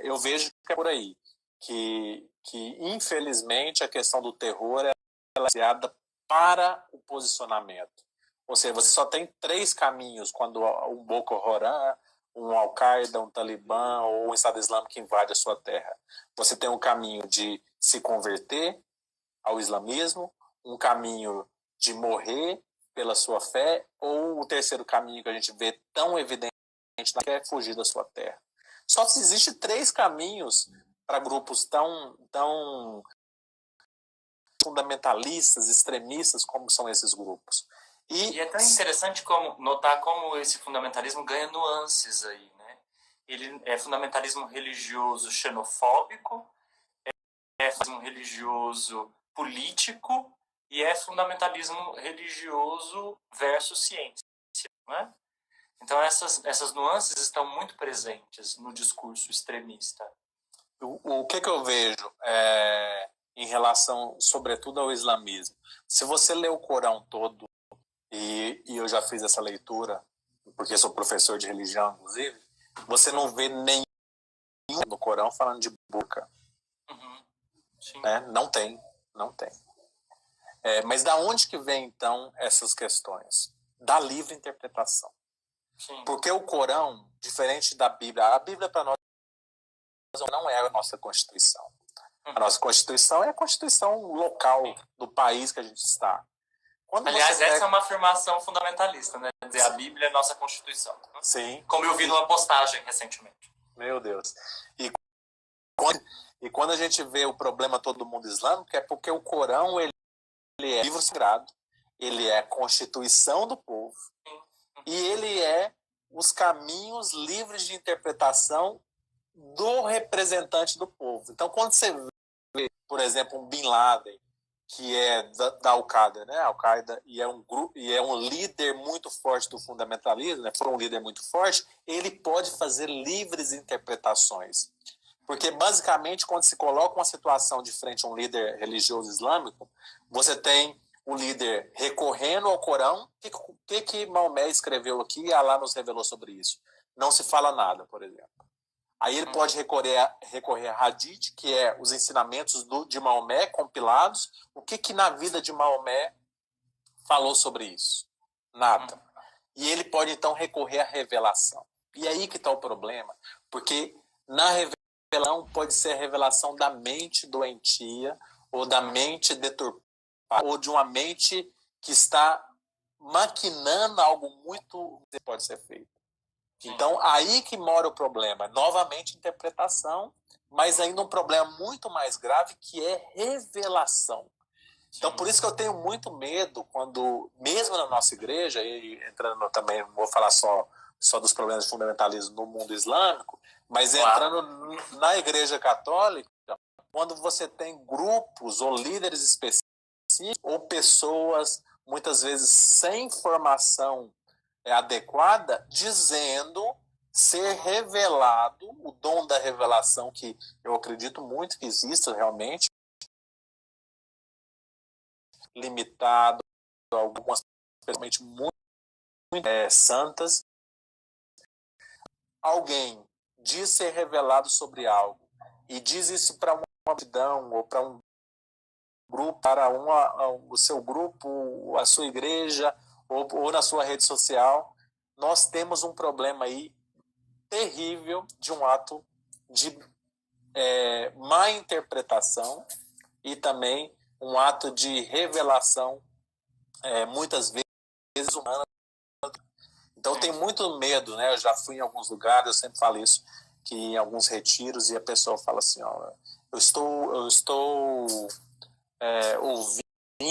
eu vejo que é por aí, que infelizmente a questão do terror é baseada para o posicionamento. Ou seja, você só tem 3 caminhos quando um Boko Haram, um Al-Qaeda, um Talibã ou um Estado Islâmico invade a sua terra. Você tem um caminho de se converter ao islamismo, um caminho de morrer pela sua fé, ou o terceiro caminho que a gente vê tão evidente que é fugir da sua terra. Só se existe 3 caminhos para grupos tão fundamentalistas, extremistas, como são esses grupos. E é tão interessante notar como esse fundamentalismo ganha nuances aí, né? Ele é fundamentalismo religioso xenofóbico, é fundamentalismo religioso político e é fundamentalismo religioso versus ciência, né? Então essas nuances estão muito presentes no discurso extremista. O que eu vejo em relação, sobretudo, ao islamismo? Se você lê o Corão todo, e eu já fiz essa leitura, porque sou professor de religião, inclusive, você não vê nenhum no Corão falando de burca. Sim. Não tem. Mas da onde que vem, então, essas questões? Da livre interpretação. Sim. Porque o Corão, diferente da Bíblia, a Bíblia para nós não é a nossa Constituição. A nossa Constituição é a Constituição local do país que a gente está. Aliás, essa é uma afirmação fundamentalista, né? Dizer, a Bíblia é nossa Constituição. Sim. Como eu vi numa postagem recentemente. Meu Deus. E quando a gente vê o problema todo do mundo islâmico, é porque o Corão ele é livro sagrado, ele é a Constituição do povo, e ele é os caminhos livres de interpretação do representante do povo. Então, quando você vê, por exemplo, um Bin Laden, que é da Al-Qaeda, né? Al-Qaeda e é um grupo e é um líder muito forte do fundamentalismo, né? For um líder muito forte, ele pode fazer livres interpretações. Porque, basicamente, quando se coloca uma situação de frente a um líder religioso islâmico, você tem o líder recorrendo ao Corão. O que Maomé escreveu aqui e Allah nos revelou sobre isso? Não se fala nada, por exemplo. Aí ele pode recorrer a Hadith, que é os ensinamentos de Maomé compilados. O que na vida de Maomé falou sobre isso? Nada. E ele pode, então, recorrer à revelação. E aí que está o problema. Porque na revelação pode ser a revelação da mente doentia, ou da mente deturpada, ou de uma mente que está maquinando algo muito que pode ser feito. Então, aí que mora o problema. Novamente, interpretação, mas ainda um problema muito mais grave, que é revelação. Então, por isso que eu tenho muito medo quando, mesmo na nossa igreja, e entrando também, não vou falar só dos problemas de fundamentalismo no mundo islâmico, mas entrando na igreja católica, quando você tem grupos ou líderes específicos, ou pessoas, muitas vezes, sem formação adequada, dizendo ser revelado, o dom da revelação, que eu acredito muito que exista realmente, limitado, algumas pessoas muito santas. Alguém diz ser revelado sobre algo e diz isso para uma multidão ou para um grupo, para o seu grupo, a sua igreja ou na sua rede social, nós temos um problema aí terrível de um ato de má interpretação e também um ato de revelação, muitas vezes humana. Então eu tenho muito medo, né? Eu já fui em alguns lugares, eu sempre falo isso, que em alguns retiros, e a pessoa fala assim, ó, eu estou ouvindo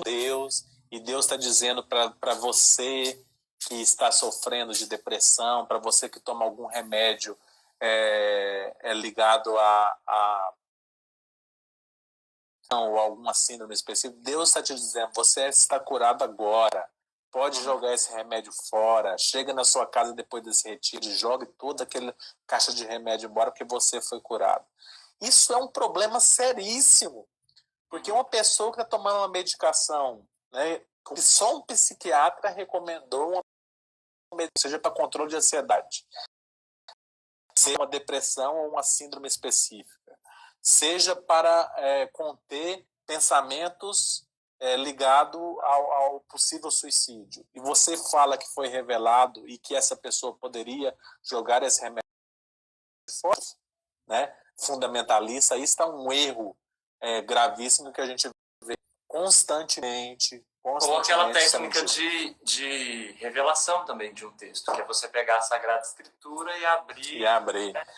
Deus, e Deus está dizendo para você que está sofrendo de depressão, para você que toma algum remédio ligado ou alguma síndrome específica, Deus está te dizendo, você está curado agora, pode jogar esse remédio fora, chega na sua casa depois desse retiro, jogue toda aquela caixa de remédio embora, porque você foi curado. Isso é um problema seríssimo, porque uma pessoa que está tomando uma medicação, né, que só um psiquiatra recomendou, uma medicação, seja para controle de ansiedade, seja uma depressão ou uma síndrome específica, seja para conter pensamentos ligados ao possível suicídio, e você fala que foi revelado e que essa pessoa poderia jogar esse remédio fora, né, fundamentalista, aí está um erro gravíssimo que a gente vê constantemente. Ou aquela técnica de revelação também de um texto, que é você pegar a Sagrada Escritura e abrir.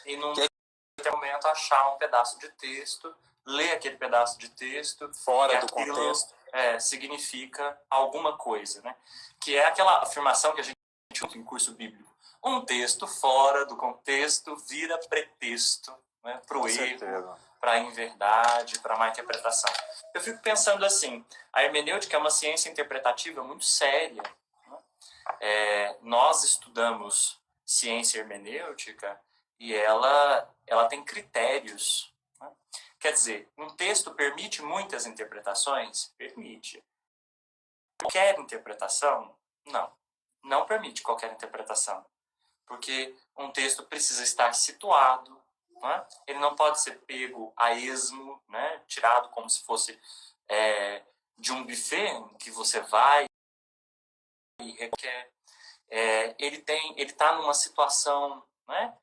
E num determinado momento achar um pedaço de texto, ler aquele pedaço de texto, fora do contexto. Significa alguma coisa, né? Que é aquela afirmação que a gente usa em curso bíblico. Um texto fora do contexto vira pretexto, né, para o erro, para a inverdade, para a má interpretação. Eu fico pensando assim, a hermenêutica é uma ciência interpretativa muito séria. Né? Nós estudamos ciência hermenêutica e ela tem critérios. Né? Quer dizer, um texto permite muitas interpretações? Permite. Qualquer interpretação? Não. Não permite qualquer interpretação. Porque um texto precisa estar situado, né? Ele não pode ser pego a esmo, né? Tirado como se fosse de um buffet que você vai e requer. Ele está numa situação, né?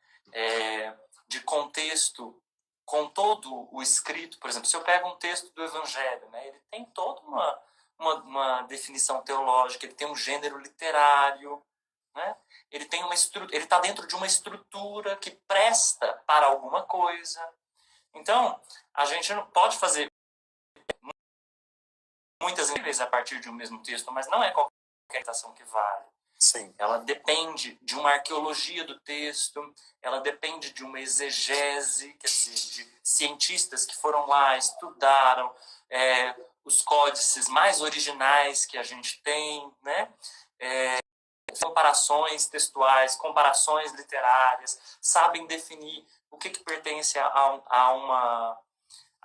De contexto com todo o escrito. Por exemplo, se eu pego um texto do Evangelho, né? Ele tem toda uma definição teológica, ele tem um gênero literário, né? Ele está dentro de uma estrutura que presta para alguma coisa. Então, a gente não pode fazer muitas vezes a partir de um mesmo texto, mas não é qualquer interpretação que vale. Sim. Ela depende de uma arqueologia do texto, ela depende de uma exegese, quer dizer, de cientistas que foram lá, estudaram os códices mais originais que a gente tem, né? Comparações textuais, comparações literárias, sabem definir o que pertence a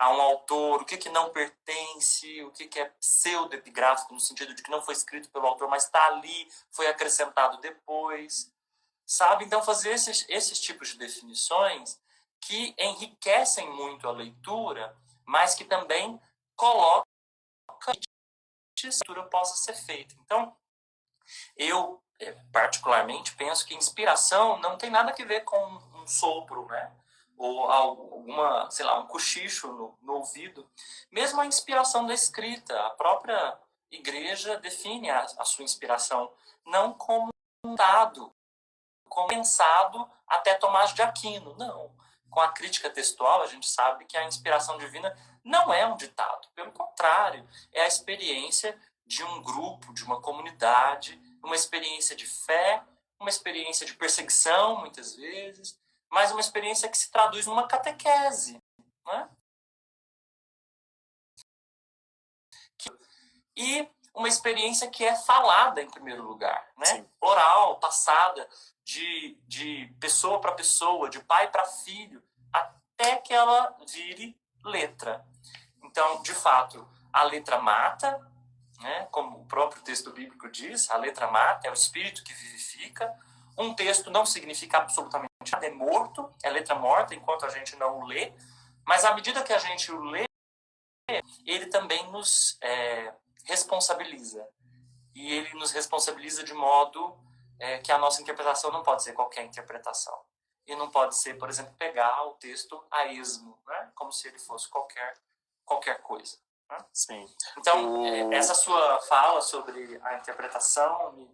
um autor, o que não pertence, o que é pseudoepigráfico, no sentido de que não foi escrito pelo autor, mas está ali, foi acrescentado depois, sabe? Então, fazer esses tipos de definições que enriquecem muito a leitura, mas que também colocam que a leitura possa ser feita. Então, eu, particularmente, penso que inspiração não tem nada a ver com um sopro, né? Ou alguma, sei lá, um cochicho no ouvido. Mesmo a inspiração da escrita, a própria igreja define a sua inspiração não como um dado, como pensado até Tomás de Aquino, não. Com a crítica textual, a gente sabe que a inspiração divina não é um ditado. Pelo contrário, é a experiência de um grupo, de uma comunidade, uma experiência de fé, uma experiência de perseguição, muitas vezes, mas uma experiência que se traduz numa catequese, né? E uma experiência que é falada em primeiro lugar, né? Sim. Oral, passada de pessoa para pessoa, de pai para filho, até que ela vire letra. Então, de fato, a letra mata, né? Como o próprio texto bíblico diz, a letra mata, é o espírito que vivifica. Um texto não significa absolutamente nada, é morto, é letra morta enquanto a gente não o lê, mas à medida que a gente o lê, ele também nos responsabiliza. E ele nos responsabiliza de modo que a nossa interpretação não pode ser qualquer interpretação. E não pode ser, por exemplo, pegar o texto a esmo, né? Como se ele fosse qualquer coisa. Né? Sim. Então, essa sua fala sobre a interpretação me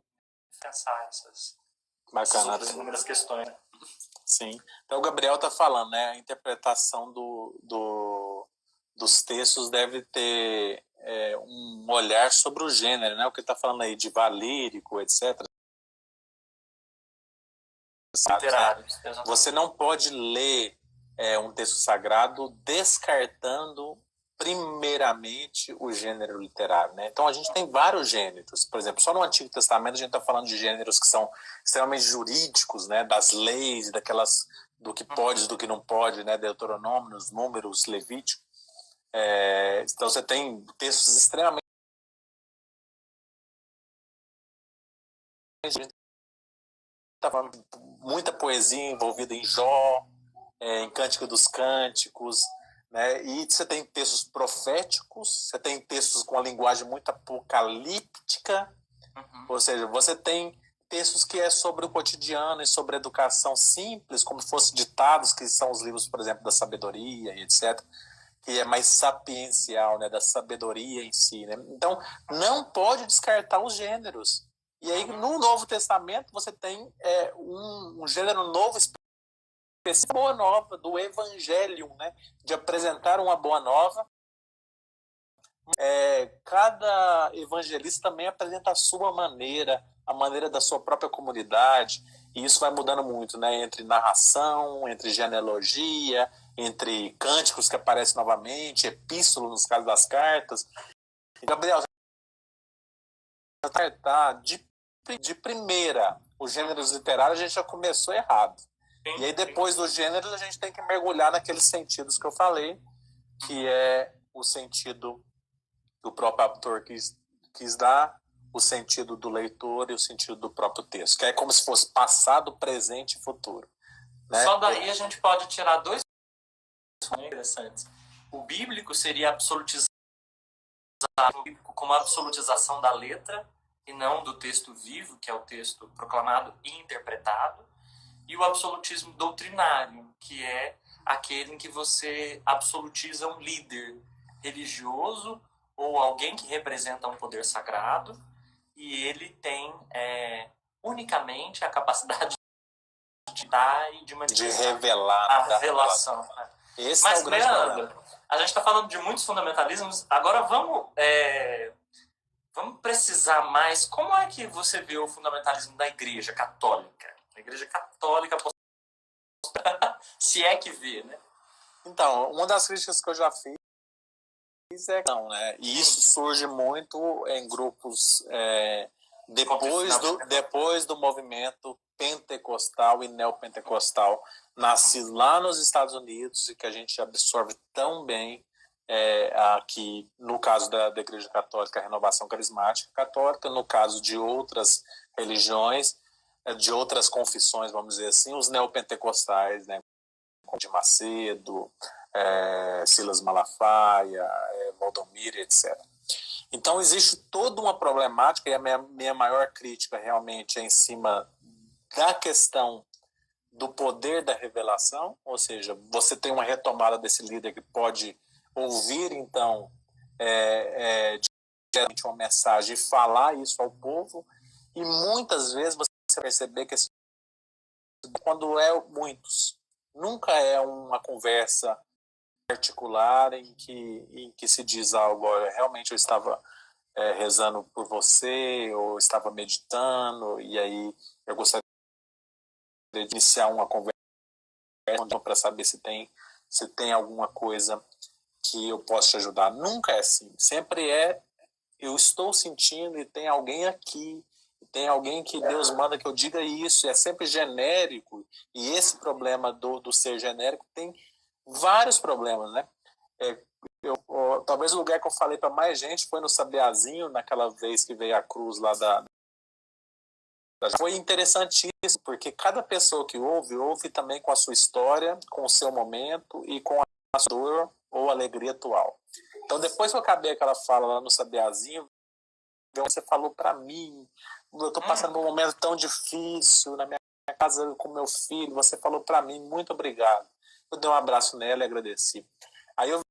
pensar essas outras inúmeras questões. Né? Sim. Então, o Gabriel está falando, né? A interpretação dos textos deve ter um olhar sobre o gênero, né? O que está falando aí de valírico, etc. Literário. Você não pode ler um texto sagrado descartando primeiramente o gênero literário, né? Então a gente tem vários gêneros, por exemplo, só no Antigo Testamento a gente está falando de gêneros que são extremamente jurídicos, né? Das leis, do que pode, do que não pode, né? Deuteronômios, Números, Levítico. Então você tem textos extremamente muita poesia envolvida em Jó, em Cântico dos Cânticos, né? E você tem textos proféticos, você tem textos com a linguagem muito apocalíptica, ou seja, você tem textos que é sobre o cotidiano e sobre a educação simples, como se fossem ditados, que são os livros, por exemplo, da sabedoria e etc., que é mais sapiencial, né, da sabedoria em si, né? Então, não pode descartar os gêneros. E aí, no Novo Testamento, você tem um gênero novo específico, boa nova, do Evangelium, né? De apresentar uma boa nova. Cada evangelista também apresenta a sua maneira, a maneira da sua própria comunidade, e isso vai mudando muito, né? Entre narração, entre genealogia, entre cânticos que aparecem novamente, epístolas nos casos das cartas. E, Gabriel, de primeira, os gêneros literários a gente já começou errado. E aí depois dos gêneros a gente tem que mergulhar naqueles sentidos que eu falei, que é o sentido do próprio autor quis dar, o sentido do leitor e o sentido do próprio texto, que é como se fosse passado, presente e futuro. Né? Só daí a gente pode tirar dois interessantes. O bíblico seria absolutizado como a absolutização da letra e não do texto vivo, que é o texto proclamado e interpretado, e o absolutismo doutrinário, que é aquele em que você absolutiza um líder religioso ou alguém que representa um poder sagrado, e ele tem unicamente a capacidade de dar e de manifestar, de revelar a revelação. Esse Mas, é o grande problema. A gente está falando de muitos fundamentalismos, agora vamos precisar mais. Como é que você vê o fundamentalismo da Igreja Católica? A Igreja Católica, se é que vê, né? Então, uma das críticas que eu já fiz não, né? E isso surge muito em grupos depois do movimento pentecostal e neopentecostal, nascido lá nos Estados Unidos e que a gente absorve tão bem aqui, no caso da Igreja Católica, a Renovação Carismática Católica, no caso de outras religiões, de outras confissões, vamos dizer assim, os neopentecostais, né? De Macedo, Silas Malafaia, Valdomiro, etc. Então, existe toda uma problemática, e a minha maior crítica realmente é em cima da questão do poder da revelação, ou seja, você tem uma retomada desse líder que pode ouvir, então, diretamente uma mensagem e falar isso ao povo, e muitas vezes você vai perceber que quando muitos, nunca é uma conversa particular em que se diz algo, olha, realmente eu estava rezando por você, ou estava meditando, e aí eu gostaria de iniciar uma conversa para saber se tem alguma coisa que eu possa te ajudar. Nunca é assim. Sempre eu estou sentindo e tem alguém aqui, tem alguém que Deus manda que eu diga isso, é sempre genérico, e esse problema do ser genérico tem vários problemas, né? Talvez o lugar que eu falei para mais gente foi no Sabiazinho, naquela vez que veio a cruz lá foi interessantíssimo, porque cada pessoa que ouve também com a sua história, com o seu momento e com a sua dor ou alegria atual. Então, depois que eu acabei aquela fala lá no Sabiazinho, você falou para mim, eu estou passando um momento tão difícil na minha casa com meu filho, você falou para mim, muito obrigado. Eu dei um abraço nela e agradeci. Aí eu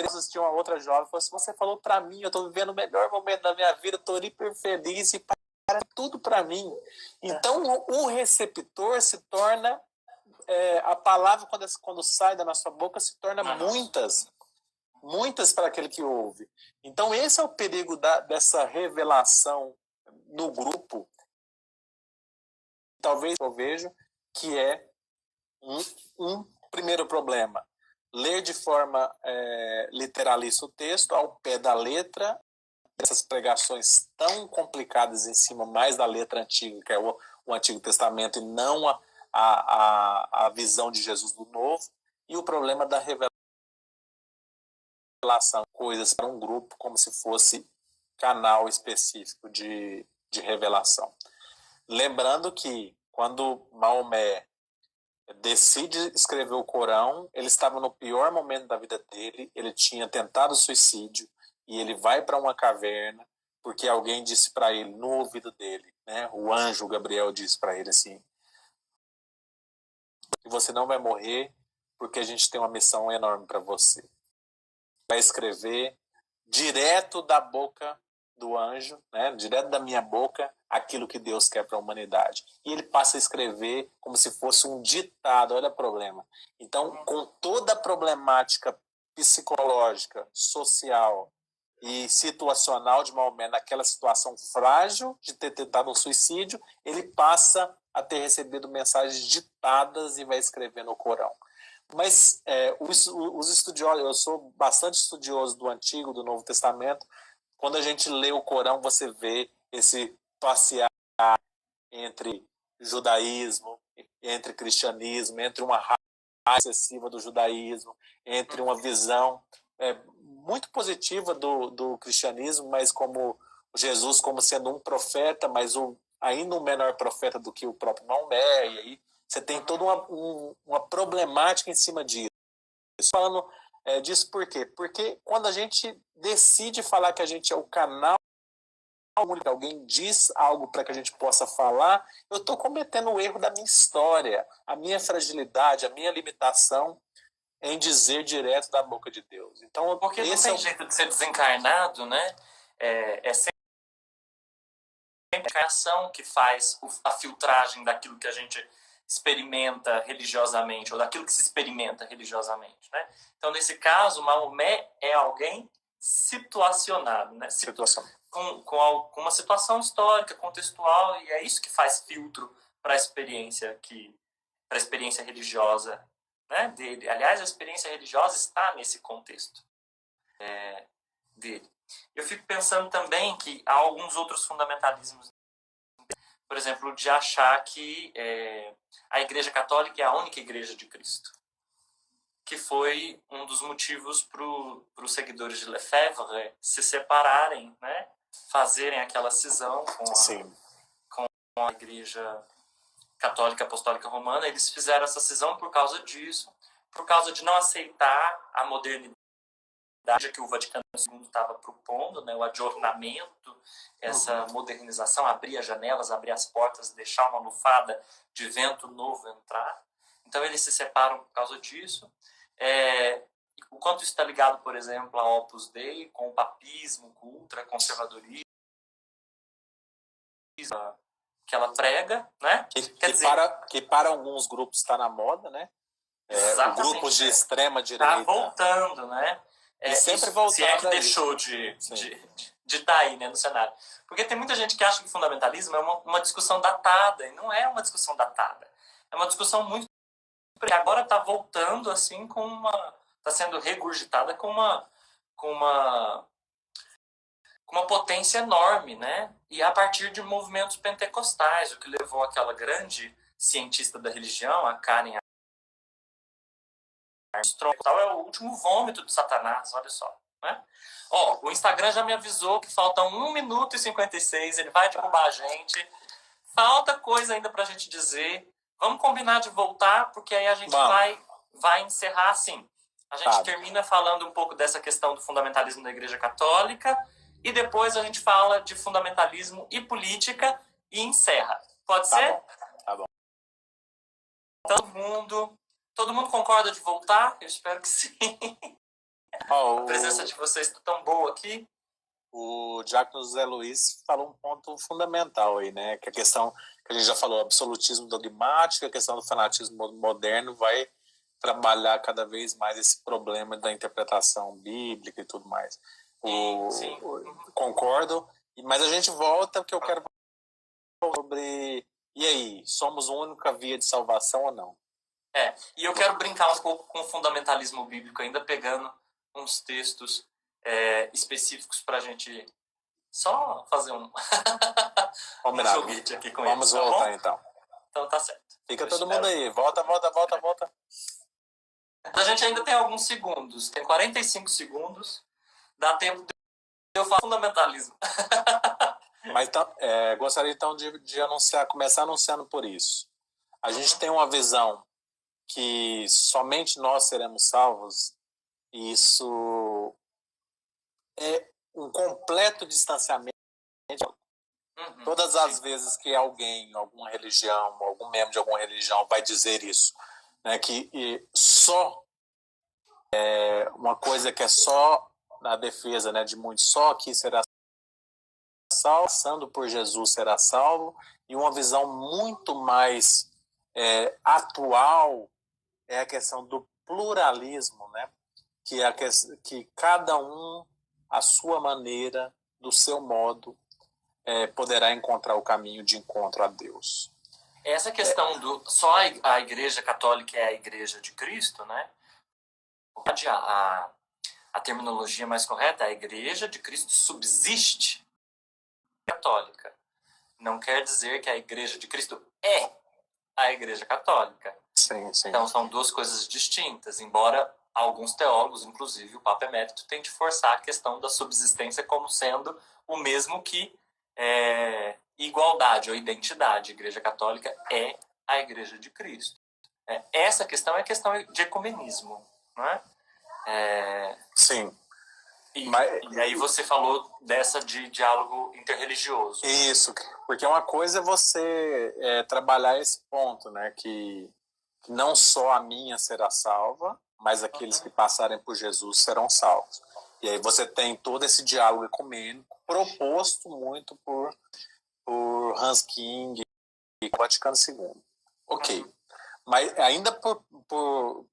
assisti uma outra jovem e falou assim, você falou para mim, eu estou vivendo o melhor momento da minha vida, estou hiper feliz e para tudo para mim. Então, o receptor se torna, a palavra quando sai da nossa boca se torna muitas para aquele que ouve. Então, esse é o perigo dessa revelação no grupo. Talvez eu vejo que é um primeiro problema. Ler de forma literalista o texto, ao pé da letra, essas pregações tão complicadas em cima mais da letra antiga, que é o Antigo Testamento, e não a visão de Jesus do Novo, e o problema da revelação, coisas para um grupo como se fosse canal específico de revelação. Lembrando que quando Maomé decide escrever o Corão, ele estava no pior momento da vida dele, ele tinha tentado suicídio, e ele vai para uma caverna, porque alguém disse para ele, no ouvido dele, né, o anjo Gabriel disse para ele assim, você não vai morrer, porque a gente tem uma missão enorme para você. Vai escrever direto da boca do anjo, né, direto da minha boca, aquilo que Deus quer para a humanidade. E ele passa a escrever como se fosse um ditado, olha o problema. Então, com toda a problemática psicológica, social e situacional de Maomé, naquela situação frágil de ter tentado um suicídio, ele passa a ter recebido mensagens ditadas e vai escrever no Corão. Mas os estudiosos, eu sou bastante estudioso do Antigo, do Novo Testamento. Quando a gente lê o Corão, você vê esse passear entre judaísmo, entre cristianismo, entre uma raiva excessiva do judaísmo, entre uma visão muito positiva do cristianismo, mas como Jesus como sendo um profeta, mas ainda um menor profeta do que o próprio Maomé, e aí você tem toda uma problemática em cima disso. Falando disso por quê? Porque quando a gente decide falar que a gente é o canal, que alguém diz algo para que a gente possa falar, eu estou cometendo o erro da minha história, a minha fragilidade, a minha limitação em dizer direto da boca de Deus. Então, porque não tem jeito de ser desencarnado, né? É sempre a encarnação que faz a filtragem daquilo que a gente experimenta religiosamente, ou daquilo que se experimenta religiosamente, né? Então, nesse caso, Maomé é alguém situacionado, né? Com uma situação histórica, contextual, e é isso que faz filtro para a experiência religiosa, né, dele. Aliás, a experiência religiosa está nesse contexto. dele. Eu fico pensando também que há alguns outros fundamentalismos, por exemplo, de achar que a Igreja Católica é a única Igreja de Cristo, que foi um dos motivos para os seguidores de Lefebvre se separarem, né? Fazerem aquela cisão com a Igreja Católica Apostólica Romana. Eles fizeram essa cisão por causa disso, por causa de não aceitar a modernidade que o Vaticano II estava propondo, né? O adornamento, essa modernização, abrir as janelas, abrir as portas, deixar uma lufada de vento novo entrar. Então eles se separam por causa disso. O quanto isso está ligado, por exemplo, ao Opus Dei, com o papismo, com o ultraconservadorismo que ela prega, né? Que para alguns grupos está na moda, né? Grupos de extrema direita. Está voltando, né? E sempre voltando. Se é que deixou de estar aí, né, no cenário. Porque tem muita gente que acha que fundamentalismo é uma discussão datada, e não é uma discussão datada. É uma discussão muito... Agora está voltando, assim, está sendo regurgitada com uma potência enorme, né? E a partir de movimentos pentecostais, o que levou aquela grande cientista da religião, a Karen Armstrong, é o último vômito de Satanás, olha só. Né? O Instagram já me avisou que faltam 1 minuto e 56, ele vai derrubar a gente. Falta coisa ainda pra gente dizer. Vamos combinar de voltar, porque aí a gente vai encerrar assim. A gente termina falando um pouco dessa questão do fundamentalismo da Igreja Católica, e depois a gente fala de fundamentalismo e política e encerra. Pode ser? Tá bom. Todo mundo concorda de voltar? Eu espero que sim. A presença de vocês está tão boa aqui. O Diácono José Luiz falou um ponto fundamental aí, né? Que a questão que a gente já falou, absolutismo dogmático, a questão do fanatismo moderno vai trabalhar cada vez mais esse problema da interpretação bíblica e tudo mais. Sim. Concordo, mas a gente volta porque eu quero falar sobre... E aí, somos a única via de salvação ou não? E eu quero brincar um pouco com o fundamentalismo bíblico, ainda pegando uns textos específicos para a gente só fazer um joguete aqui com Vamos eles. voltar, então. Então tá certo. Fica todo mundo aí. Volta. A gente ainda tem alguns segundos. Tem 45 segundos. Dá tempo de eu falar fundamentalismo. Mas gostaria então de começar anunciando por isso. A gente tem uma visão que somente nós seremos salvos, e isso é um completo distanciamento. Todas as vezes que alguém, alguma religião, algum membro de alguma religião vai dizer isso, né, que só uma coisa que é só na defesa, né, de muitos, só aqui será salvo, passando por Jesus será salvo, e uma visão muito mais atual é a questão do pluralismo, né? Que cada um, à sua maneira, do seu modo, poderá encontrar o caminho de encontro a Deus. Essa questão do só a Igreja Católica é a Igreja de Cristo, né? A terminologia mais correta é a Igreja de Cristo subsiste católica. Não quer dizer que a Igreja de Cristo é a Igreja Católica. Sim. Então são duas coisas distintas, embora alguns teólogos, inclusive o Papa Emérito, tentem forçar a questão da subsistência como sendo o mesmo que igualdade ou identidade. A Igreja Católica é a Igreja de Cristo. Essa questão é a questão de ecumenismo, não é? Sim. E aí você falou dessa de diálogo interreligioso. Isso, porque uma coisa é você trabalhar esse ponto, né, que não só a minha será salva, mas aqueles que passarem por Jesus serão salvos. E aí você tem todo esse diálogo ecumênico proposto muito por Hans King e Vaticano II. Ok. Mas ainda por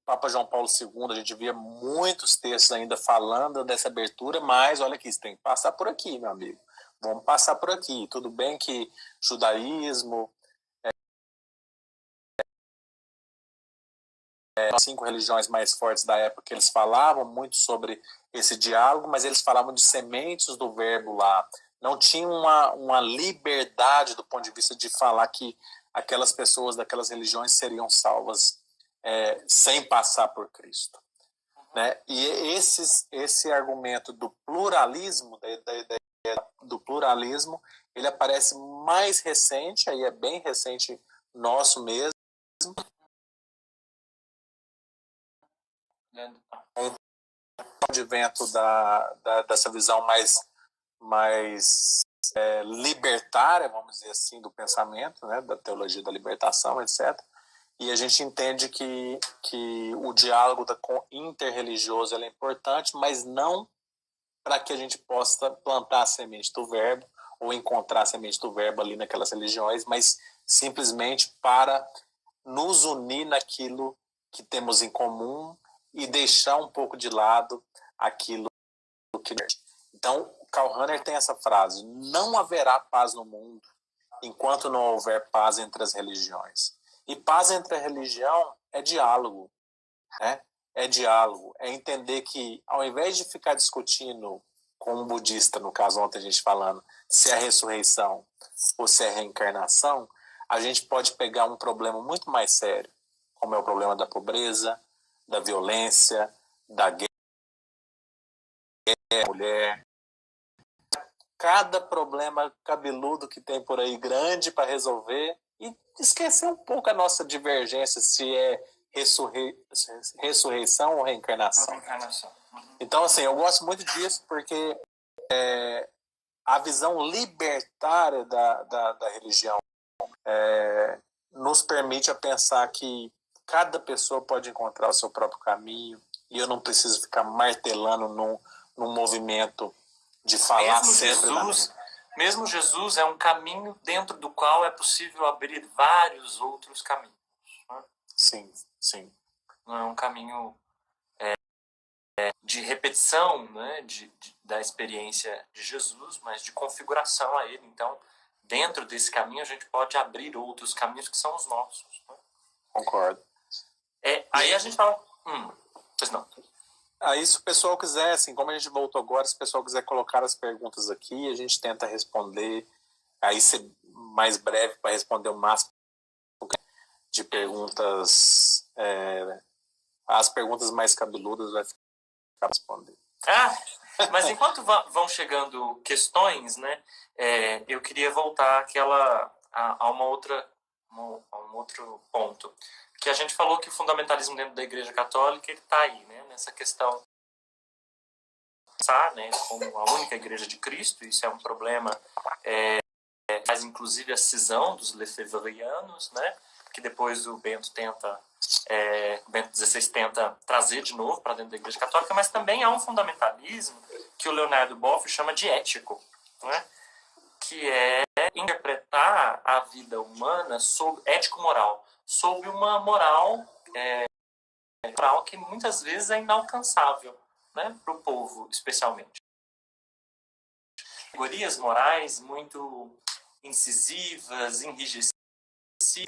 Papa João Paulo II, a gente via muitos textos ainda falando dessa abertura, mas olha aqui, você tem que passar por aqui, meu amigo. Vamos passar por aqui. Tudo bem que judaísmo, as 5 religiões mais fortes da época, eles falavam muito sobre esse diálogo, mas eles falavam de sementes do verbo lá. Não tinha uma liberdade do ponto de vista de falar que aquelas pessoas daquelas religiões seriam salvas sem passar por Cristo. Né? E esse argumento do pluralismo, do pluralismo, ele aparece mais recente, aí é bem recente nosso mesmo, um advento dessa visão mais libertária, vamos dizer assim, do pensamento, né, da teologia da libertação, etc. E a gente entende que o diálogo interreligioso é importante, mas não para que a gente possa plantar a semente do verbo ou encontrar a semente do verbo ali naquelas religiões, mas simplesmente para nos unir naquilo que temos em comum e deixar um pouco de lado aquilo que... Então, Karl Rahner tem essa frase: não haverá paz no mundo enquanto não houver paz entre as religiões. E paz entre a religião é diálogo, né? É diálogo, é entender que ao invés de ficar discutindo com um budista, no caso ontem a gente falando, se é ressurreição ou se é reencarnação, a gente pode pegar um problema muito mais sério, como é o problema da pobreza, da violência, da guerra, da mulher, cada problema cabeludo que tem por aí, grande para resolver, e esquecer um pouco a nossa divergência, se é ressurreição ou reencarnação. Então, assim, eu gosto muito disso porque a visão libertária da religião nos permite a pensar que cada pessoa pode encontrar o seu próprio caminho e eu não preciso ficar martelando num movimento de falar sempre Mesmo Jesus é um caminho dentro do qual é possível abrir vários outros caminhos. Né? Sim, sim. Não é um caminho de repetição, né, da experiência de Jesus, mas de configuração a ele. Então, dentro desse caminho, a gente pode abrir outros caminhos que são os nossos. Né? Concordo. Aí a gente fala... Pois não. Aí, se o pessoal quiser, assim, como a gente voltou agora, se o pessoal quiser colocar as perguntas aqui, a gente tenta responder, aí ser mais breve para responder o máximo de perguntas, as perguntas mais cabeludas vai ficar respondendo. Mas enquanto vão chegando questões, né, eu queria voltar a um outro ponto, que a gente falou que o fundamentalismo dentro da Igreja Católica está aí, né, nessa questão, né, como a única Igreja de Cristo. Isso é um problema, mas inclusive a cisão dos lefebvrianos, né, que depois o Bento XVI tenta trazer de novo para dentro da Igreja Católica, mas também há um fundamentalismo que o Leonardo Boff chama de ético, né? Que é interpretar a vida humana ético-moral, sob uma moral que muitas vezes é inalcançável, né, para o povo, especialmente. Categorias morais muito incisivas, enrijecidas,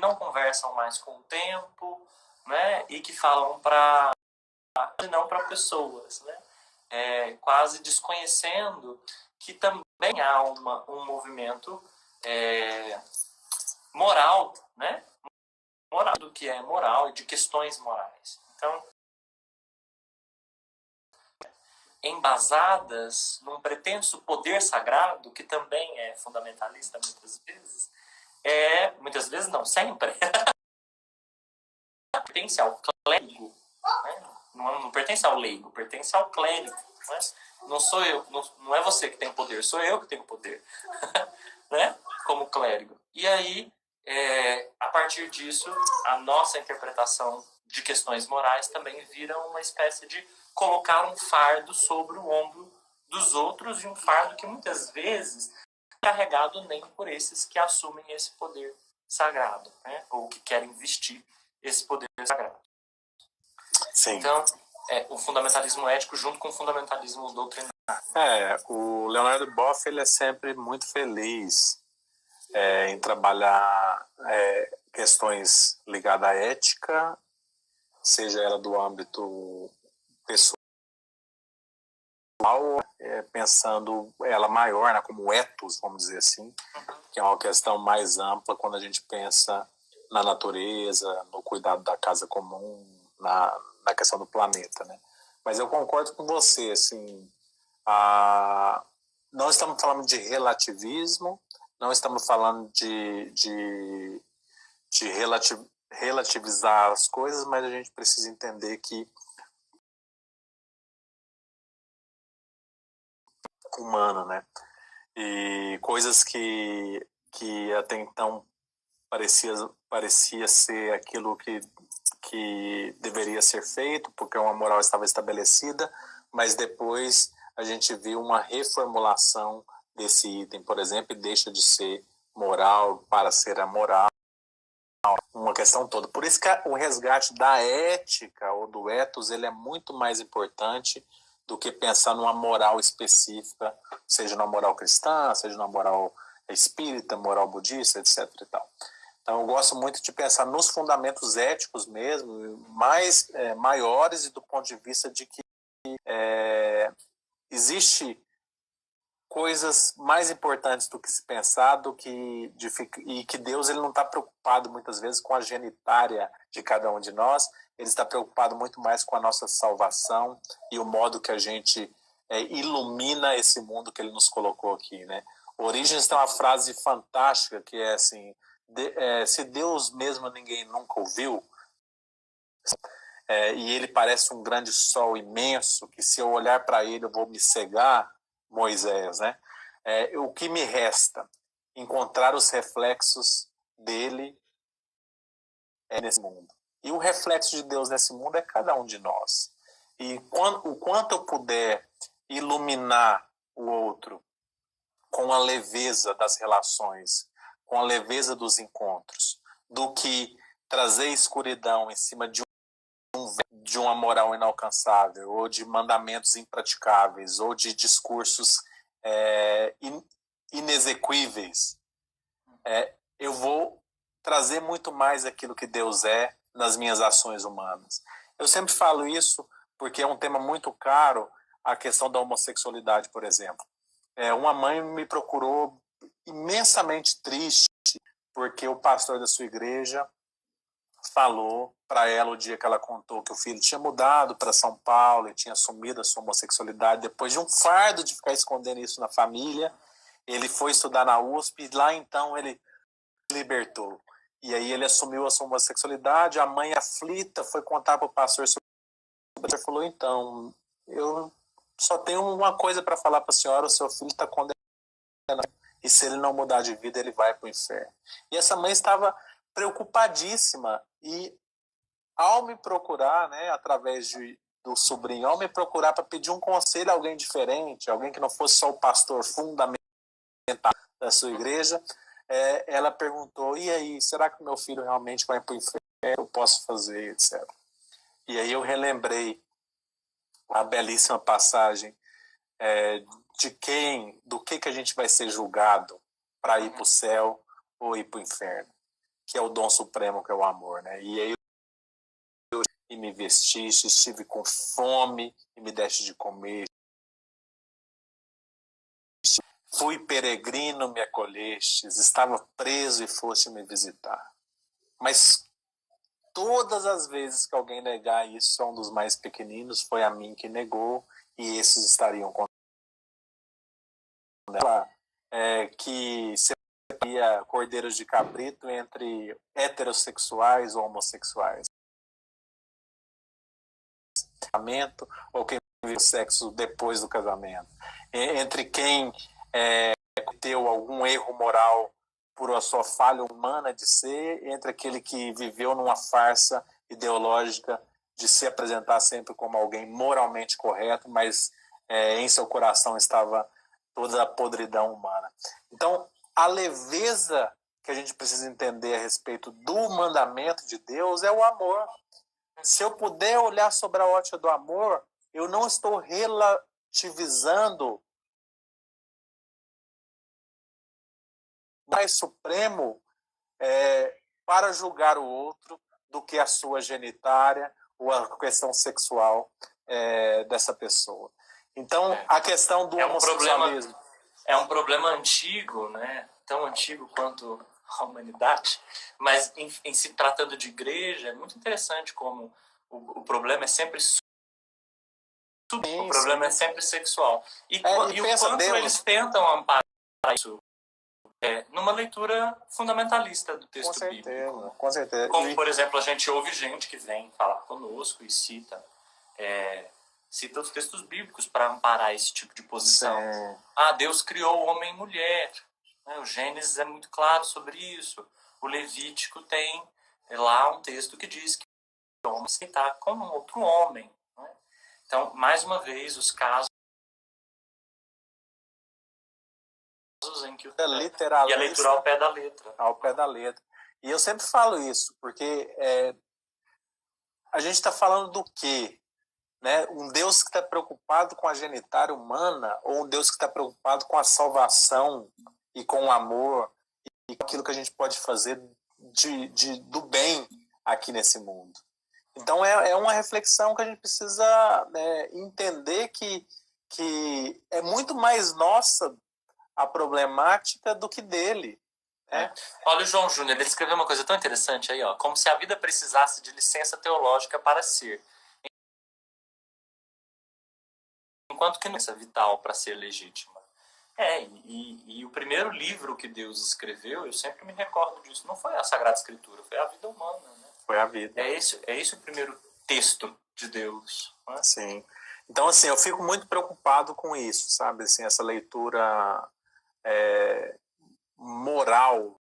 não conversam mais com o tempo, né, e que falam não para pessoas, né, quase desconhecendo que também há um movimento moral, né, moral do que é moral e de questões morais. Então, embasadas num pretenso poder sagrado, que também é fundamentalista muitas vezes não, sempre, pertence ao clérigo, né? Não pertence ao leigo, pertence ao clérigo. Né? Não sou eu, não é você que tem poder, sou eu que tenho poder, né? Como clérigo. E aí, a partir disso, a nossa interpretação de questões morais também vira uma espécie de colocar um fardo sobre o ombro dos outros, e um fardo que muitas vezes é carregado nem por esses que assumem esse poder sagrado, né? Ou que querem vestir esse poder sagrado. Sim. Então, o fundamentalismo ético junto com o fundamentalismo doutrinário. O Leonardo Boff, ele é sempre muito feliz em trabalhar questões ligadas à ética seja ela do âmbito pessoal, pensando ela maior, né, como ethos, vamos dizer assim, que é uma questão mais ampla quando a gente pensa na natureza, no cuidado da casa comum, na questão do planeta, né? Mas eu concordo com você, assim, não estamos falando de relativismo, não estamos falando de relativizar as coisas, mas a gente precisa entender que humano, né? E coisas que até então parecia ser aquilo que deveria ser feito, porque uma moral estava estabelecida, mas depois a gente viu uma reformulação desse item, por exemplo, e deixa de ser moral para ser amoral, uma questão toda. Por isso que o resgate da ética ou do ethos, ele é muito mais importante do que pensar numa moral específica, seja na moral cristã, seja na moral espírita, moral budista, etc. e tal. Então, eu gosto muito de pensar nos fundamentos éticos mesmo, maiores, e do ponto de vista de que existe coisas mais importantes do que se pensar, e que Deus ele não está preocupado muitas vezes com a genitária de cada um de nós, ele está preocupado muito mais com a nossa salvação e o modo que a gente ilumina esse mundo que ele nos colocou aqui, né? Origens tem uma frase fantástica que é assim: se Deus mesmo ninguém nunca ouviu, e ele parece um grande sol imenso, que se eu olhar para ele eu vou me cegar, Moisés, né? O que me resta? Encontrar os reflexos dele nesse mundo. E o reflexo de Deus nesse mundo é cada um de nós. E o quanto eu puder iluminar o outro com a leveza das relações, com a leveza dos encontros, do que trazer escuridão em cima de uma moral inalcançável, ou de mandamentos impraticáveis, ou de discursos inexequíveis, eu vou trazer muito mais aquilo que Deus é nas minhas ações humanas. Eu sempre falo isso porque é um tema muito caro, a questão da homossexualidade, por exemplo. Uma mãe me procurou imensamente triste porque o pastor da sua igreja falou para ela o dia que ela contou que o filho tinha mudado para São Paulo e tinha assumido a sua homossexualidade. Depois de um fardo de ficar escondendo isso na família, ele foi estudar na USP e lá então ele libertou. E aí ele assumiu a sua homossexualidade. A mãe aflita foi contar para o pastor sobre. O pastor falou: então, eu só tenho uma coisa para falar para a senhora: o seu filho está condenado, e se ele não mudar de vida ele vai para o inferno. E essa mãe estava preocupadíssima, e ao me procurar, né, através do sobrinho, ao me procurar para pedir um conselho a alguém diferente, alguém que não fosse só o pastor fundamental da sua igreja, ela perguntou: e aí, será que meu filho realmente vai para o inferno? Eu posso fazer, etc. E aí eu relembrei a belíssima passagem do que a gente vai ser julgado para ir para o céu ou ir para o inferno, que é o dom supremo, que é o amor, né? E aí e me vestiste, estive com fome e me deste de comer. Fui peregrino, me acolhestes, estava preso e foste me visitar. Mas todas as vezes que alguém negar isso a um dos mais pequeninos, foi a mim que negou, e esses estariam condenados. Que seria cordeiros de cabrito entre heterossexuais ou homossexuais. Ou quem vive o sexo depois do casamento. Entre quem cometeu algum erro moral por a sua falha humana de ser, entre aquele que viveu numa farsa ideológica de se apresentar sempre como alguém moralmente correto, mas em seu coração estava toda a podridão humana. Então, a leveza que a gente precisa entender a respeito do mandamento de Deus é o amor. Se eu puder olhar sobre a ótica do amor, eu não estou relativizando mais supremo para julgar o outro do que a sua genitária ou a questão sexual dessa pessoa. Então, a questão do homossexualismo... É um problema antigo, né? Tão antigo quanto a humanidade, mas em se tratando de igreja, é muito interessante como o problema é sempre o problema é sempre sexual. E o quanto eles tentam amparar isso numa leitura fundamentalista do texto bíblico. Com certeza. Como, por exemplo, a gente ouve gente que vem falar conosco e cita os textos bíblicos para amparar esse tipo de posição. Deus criou o homem e mulher. O Gênesis é muito claro sobre isso. O Levítico tem lá um texto que diz que o homem se está com um outro homem. Né? Então, mais uma vez, os casos em que e a leitura ao pé da letra. Ao pé da letra. E eu sempre falo isso, porque a gente está falando do quê? Né? Um Deus que está preocupado com a genitália humana, ou um Deus que está preocupado com a salvação e com o amor e com aquilo que a gente pode fazer do bem aqui nesse mundo. Então é uma reflexão que a gente precisa entender que é muito mais nossa a problemática do que dele. Olha o João Júnior, ele escreveu uma coisa tão interessante aí, como se a vida precisasse de licença teológica para ser. Enquanto que não é vital para ser legítima. E o primeiro livro que Deus escreveu, eu sempre me recordo disso, não foi a Sagrada Escritura, foi a vida humana. Né? Foi a vida. É esse o primeiro texto de Deus. Né? Sim. Então, assim, eu fico muito preocupado com isso, sabe? Assim, essa leitura moral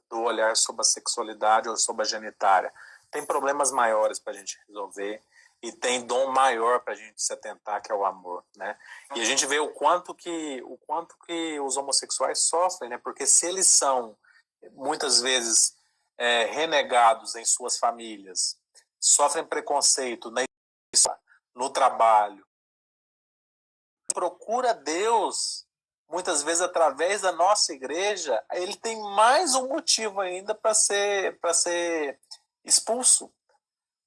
do olhar sobre a sexualidade ou sobre a genitália. Tem problemas maiores para a gente resolver. E tem dom maior para a gente se atentar, que é o amor, né? E a gente vê o quanto que os homossexuais sofrem, né? Porque se eles são, muitas vezes, renegados em suas famílias, sofrem preconceito no trabalho, procura Deus, muitas vezes através da nossa igreja, ele tem mais um motivo ainda para ser expulso.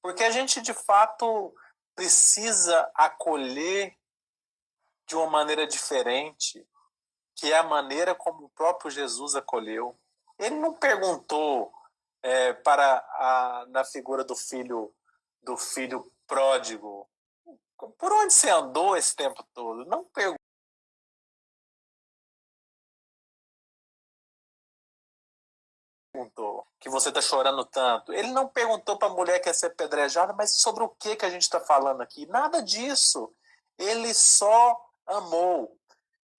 Porque a gente, de fato, precisa acolher de uma maneira diferente, que é a maneira como o próprio Jesus acolheu. Ele não perguntou na figura do filho pródigo, por onde você andou esse tempo todo? Não perguntou. Que você está chorando tanto. Ele não perguntou para a mulher que ia ser apedrejada, mas sobre o que a gente está falando aqui? Nada disso. Ele só amou.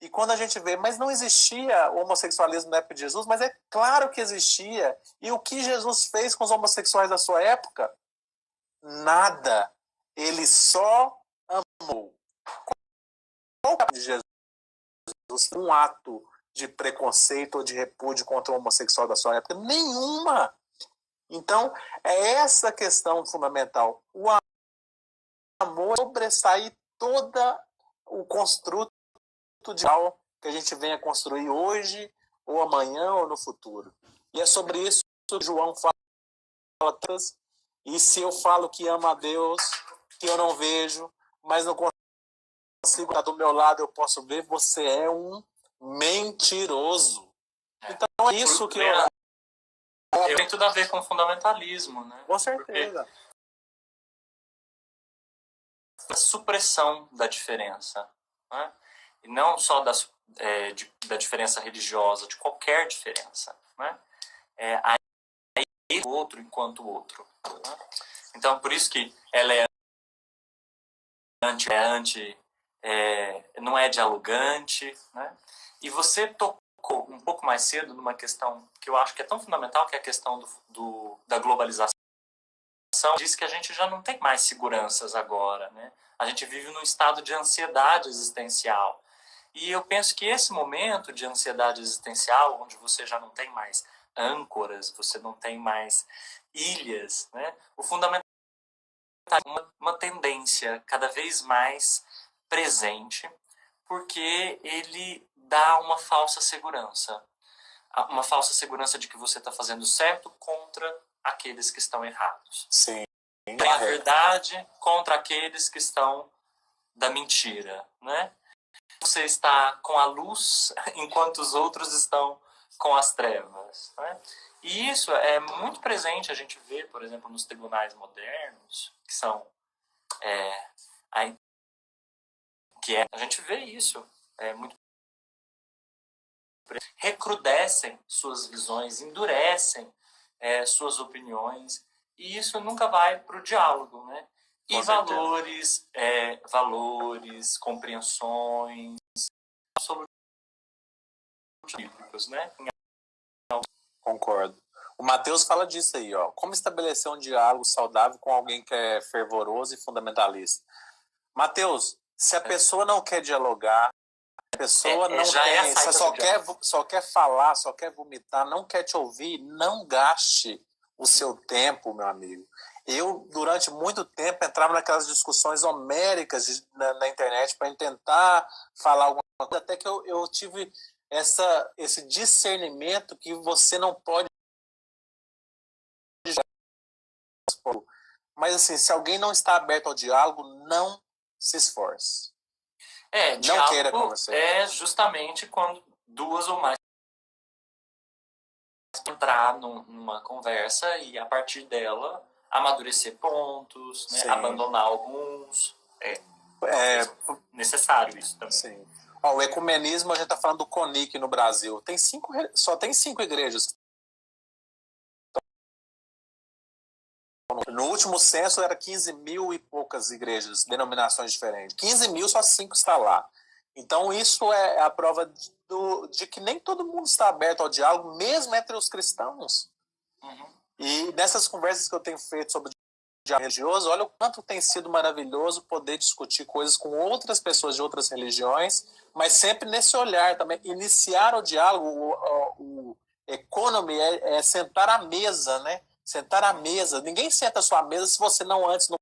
E quando a gente vê, mas não existia o homossexualismo na época de Jesus, mas é claro que existia. E o que Jesus fez com os homossexuais da sua época? Nada. Ele só amou. Qual é o de Jesus? Um ato de preconceito ou de repúdio contra o homossexual da sua época? Nenhuma. Então, é essa questão fundamental. O amor sobressair toda o construto que a gente venha construir hoje, ou amanhã, ou no futuro. E é sobre isso que João fala. E se eu falo que amo a Deus, que eu não vejo, mas não consigo estar do meu lado, eu posso ver, você é um mentiroso. Então é isso que tem tudo a ver com fundamentalismo, né? Com certeza. A supressão da diferença, né? E não só da diferença religiosa, de qualquer diferença, né? O outro enquanto o outro. Né? Então, por isso que ela não é dialogante, né? E você tocou um pouco mais cedo numa questão que eu acho que é tão fundamental, que é a questão da globalização. Diz que a gente já não tem mais seguranças agora, né? A gente vive num estado de ansiedade existencial. E eu penso que esse momento de ansiedade existencial, onde você já não tem mais âncoras, você não tem mais ilhas, né? O fundamental é uma tendência cada vez mais presente, porque ele dá uma falsa segurança. Uma falsa segurança de que você está fazendo certo contra aqueles que estão errados. Sim. Tem a verdade contra aqueles que estão da mentira, né? Você está com a luz enquanto os outros estão com as trevas, né? E isso é muito presente, a gente vê, por exemplo, nos tribunais modernos, que são a gente vê isso muito, recrudescem suas visões, endurecem suas opiniões, e isso nunca vai para o diálogo, né? E valores, compreensões absolutamente bíblicos, né? Concordo. O Mateus fala disso aí, ó. Como estabelecer um diálogo saudável com alguém que é fervoroso e fundamentalista? Mateus, se a pessoa não quer dialogar, a pessoa não tem, você só quer falar, só quer vomitar, não quer te ouvir, não gaste o seu tempo, meu amigo. Eu, durante muito tempo, entrava naquelas discussões homéricas na internet para tentar falar alguma coisa, até que eu tive esse discernimento que você não pode. Mas assim, se alguém não está aberto ao diálogo, não se esforce. Não diálogo queira conversar. É justamente quando duas ou mais entrar numa conversa e a partir dela amadurecer pontos, né? Abandonar alguns. É necessário isso também. Sim. Ó, o ecumenismo, a gente está falando do CONIC no Brasil. Só tem 5 igrejas. No último censo era 15 mil e poucas igrejas, denominações diferentes. 15 mil, só 5 está lá. Então isso é a prova de que nem todo mundo está aberto ao diálogo, mesmo entre os cristãos. E nessas conversas que eu tenho feito sobre diálogo religioso, olha o quanto tem sido maravilhoso poder discutir coisas com outras pessoas de outras religiões, mas sempre nesse olhar também. Iniciar o diálogo, o economy é sentar à mesa, né? Sentar à mesa. Ninguém senta à sua mesa se você não antes não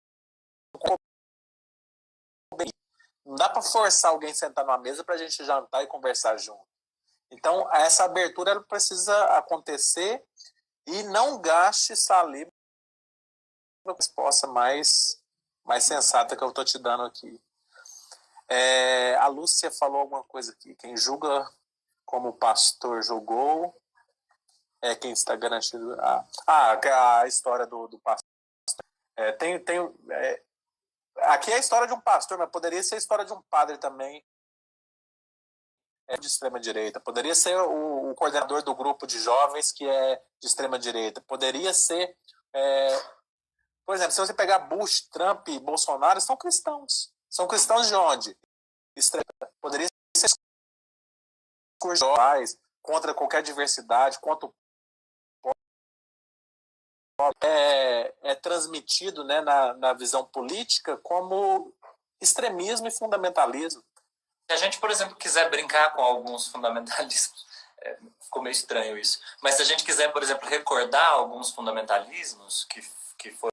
dá para forçar alguém a sentar numa mesa para a gente jantar e conversar junto. Então, essa abertura ela precisa acontecer e não gaste saliva uma resposta mais sensata que eu estou te dando aqui. A Lúcia falou alguma coisa aqui. Quem julga como o pastor julgou é quem está garantido. A história do pastor. Aqui é a história de um pastor, mas poderia ser a história de um padre também. De extrema-direita. Poderia ser o coordenador do grupo de jovens que é de extrema-direita. Poderia ser... por exemplo, se você pegar Bush, Trump e Bolsonaro, são cristãos. São cristãos de onde? Poderia ser contra qualquer diversidade, contra é transmitido, né, na visão política como extremismo e fundamentalismo. Se a gente, por exemplo, quiser brincar com alguns fundamentalismos, ficou meio estranho isso, mas se a gente quiser, por exemplo, recordar alguns fundamentalismos que foram...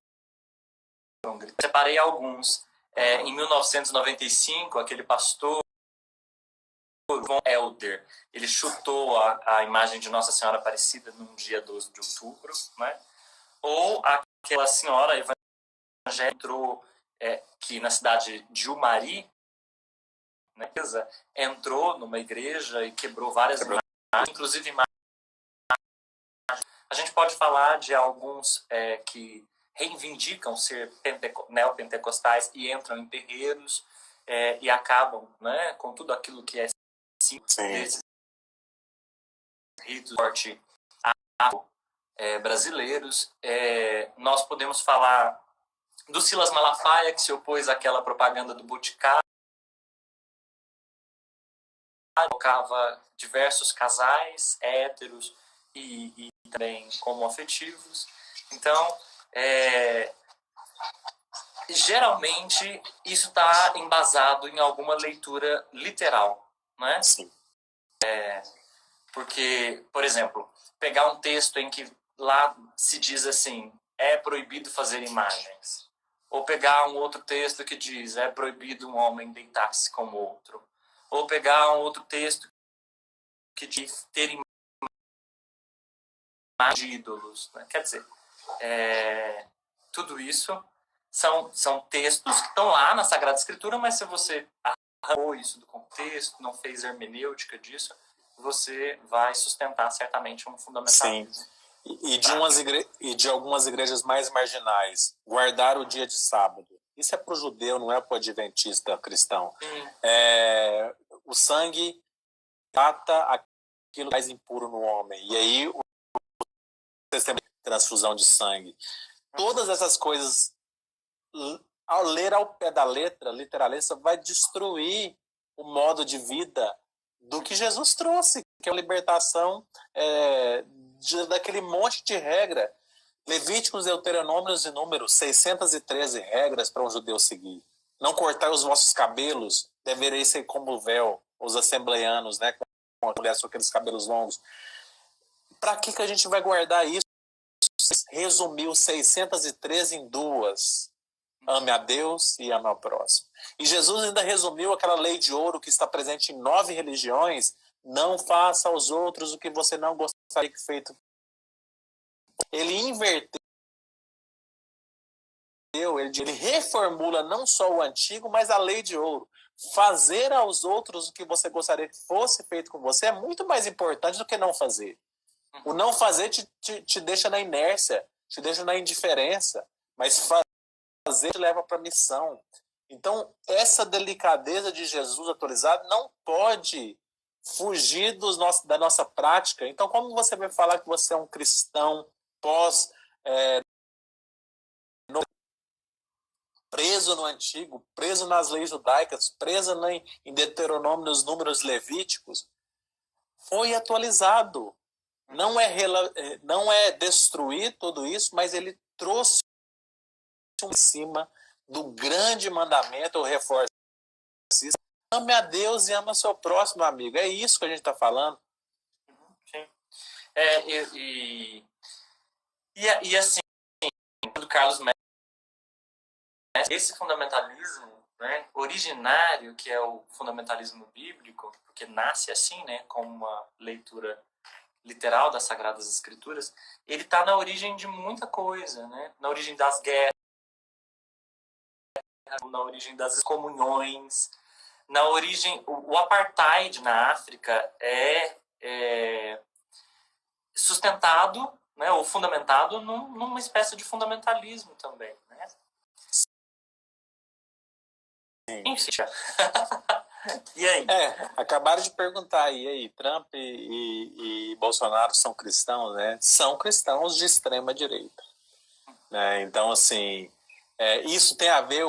Separei alguns. Em 1995, aquele pastor Von Helder, ele chutou a imagem de Nossa Senhora Aparecida num dia 12 de outubro, né? Ou aquela senhora evangélica entrou, que na cidade de Umari, né, entrou numa igreja e quebrou várias imagens, inclusive imagens. A gente pode falar de alguns que reivindicam ser neopentecostais e entram em terreiros e acabam, né, com tudo aquilo que é desses ritos brasileiros. Nós podemos falar do Silas Malafaia, que se opôs àquela propaganda do Boticário, colocava diversos casais héteros e também homoafetivos. Então, geralmente, isso está embasado em alguma leitura literal, né? Sim. Porque, por exemplo, pegar um texto em que lá se diz assim, é proibido fazer imagens. Ou pegar um outro texto que diz, é proibido um homem deitar-se com o outro. Ou pegar um outro texto que diz ter imagens de ídolos. Né? Quer dizer, Tudo isso são textos que estão lá na Sagrada Escritura, mas se você arrancou isso do contexto, não fez hermenêutica disso, você vai sustentar certamente um fundamentalismo. Sim. E de algumas igrejas mais marginais, guardar o dia de sábado. Isso é para o judeu, não é para o adventista cristão. O sangue mata aquilo mais impuro no homem. E aí o sistema de transfusão de sangue. Todas essas coisas, ao ler ao pé da letra, literalista, vai destruir o modo de vida do que Jesus trouxe, que é a libertação daquele monte de regra. Levíticos, Deuteronômios e Números, 613 regras para um judeu seguir. Não cortar os vossos cabelos, deveria ser como o véu, os assembleianos, né, com aqueles cabelos longos. Para que a gente vai guardar isso? Resumiu 613 em duas. Ame a Deus e ame ao próximo. E Jesus ainda resumiu aquela lei de ouro que está presente em 9 religiões. Não faça aos outros o que você não gostaria que feito. Ele inverteu, ele reformula não só o antigo, mas a lei de ouro. Fazer aos outros o que você gostaria que fosse feito com você é muito mais importante do que não fazer. O não fazer te deixa na inércia, te deixa na indiferença, mas fazer te leva para a missão. Então, essa delicadeza de Jesus atualizado não pode fugir da nossa prática. Então, como você vai falar que você é um cristão preso no Antigo, preso nas leis judaicas, preso em Deuteronômio, nos números levíticos? Foi atualizado. Não é destruir tudo isso, mas ele trouxe em cima do grande mandamento, eu reforço isso: ame a Deus e ame o seu próximo, amigo. É isso que a gente está falando. Sim. E assim, do Carlos Mestre, esse fundamentalismo, né, originário, que é o fundamentalismo bíblico, porque nasce assim, né, como uma leitura literal das Sagradas Escrituras, ele está na origem de muita coisa, né? Na origem das guerras, na origem das excomunhões, na origem... O apartheid na África é sustentado, né, ou fundamentado numa espécie de fundamentalismo também, né? Enfim. E aí? Acabaram de perguntar, e aí, Trump e Bolsonaro são cristãos, né? São cristãos de extrema direita. Né? Então, assim, isso tem a ver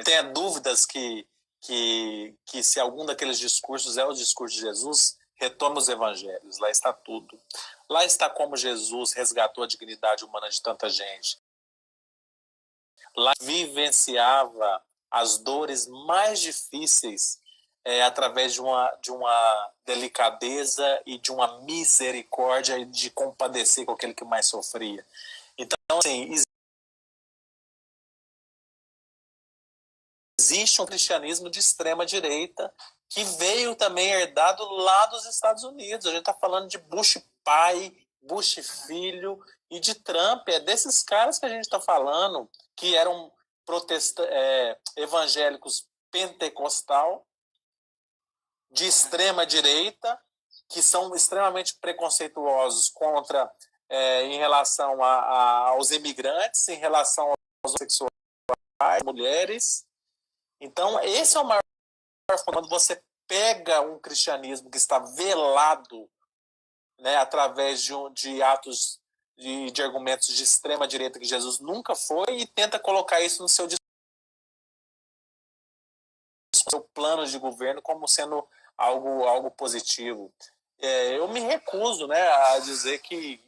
tenha dúvidas que se algum daqueles discursos é o discurso de Jesus, retome os evangelhos, lá está tudo. Lá está como Jesus resgatou a dignidade humana de tanta gente. Lá vivenciava as dores mais difíceis através de uma delicadeza e de uma misericórdia e de compadecer com aquele que mais sofria. Então, assim, existe um cristianismo de extrema direita que veio também herdado lá dos Estados Unidos. A gente está falando de Bush pai, Bush filho e de Trump. É desses caras que a gente está falando, que eram evangélicos pentecostal, de extrema direita, que são extremamente preconceituosos contra, em relação aos imigrantes, em relação aos homossexuais, mulheres. Então, esse é o maior. Quando você pega um cristianismo que está velado, né, através de atos, de argumentos de extrema direita que Jesus nunca foi, e tenta colocar isso no seu plano de governo como sendo algo positivo. Eu me recuso, né, a dizer que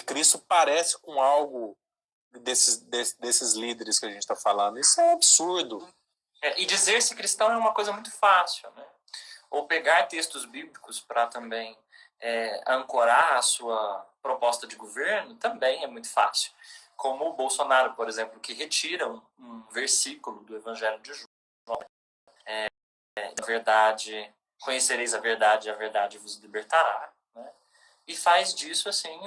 Cristo parece com algo desses líderes que a gente está falando. Isso é um absurdo. E dizer-se cristão é uma coisa muito fácil, né? Ou pegar textos bíblicos para também ancorar a sua proposta de governo também é muito fácil. Como o Bolsonaro, por exemplo, que retira um versículo do Evangelho de João. Na verdade, conhecereis a verdade vos libertará, né? E faz disso assim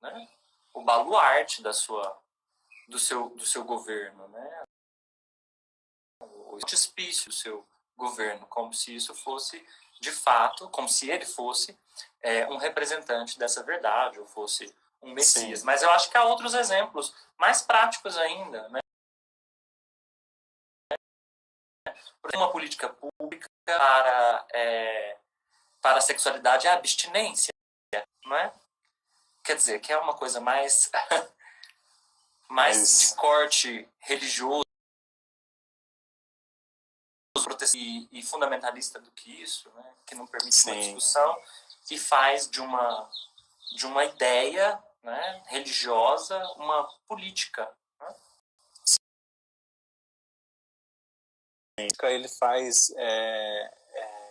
né, o baluarte do seu governo, né? O hospício do seu governo, como se isso fosse de fato, como se ele fosse um representante dessa verdade, ou fosse um Messias. Sim. Mas eu acho que há outros exemplos mais práticos ainda, né? Uma política pública para a sexualidade é a abstinência, não é? Quer dizer, que é uma coisa mais de corte religioso e fundamentalista do que isso, né? Que não permite uma discussão e faz de uma ideia, né, religiosa uma política. Né? Ele faz,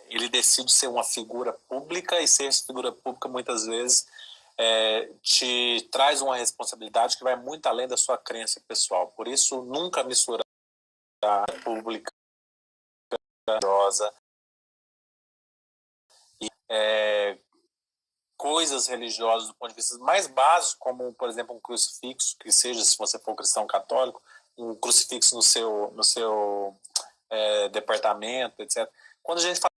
ele decide ser uma figura pública, e ser essa figura pública muitas vezes te traz uma responsabilidade que vai muito além da sua crença pessoal. Por isso, nunca misturar a pública religiosa e coisas religiosas do ponto de vista mais básico, como, por exemplo, um crucifixo, que seja, se você for cristão católico, um crucifixo no seu departamento, etc. Quando a gente fala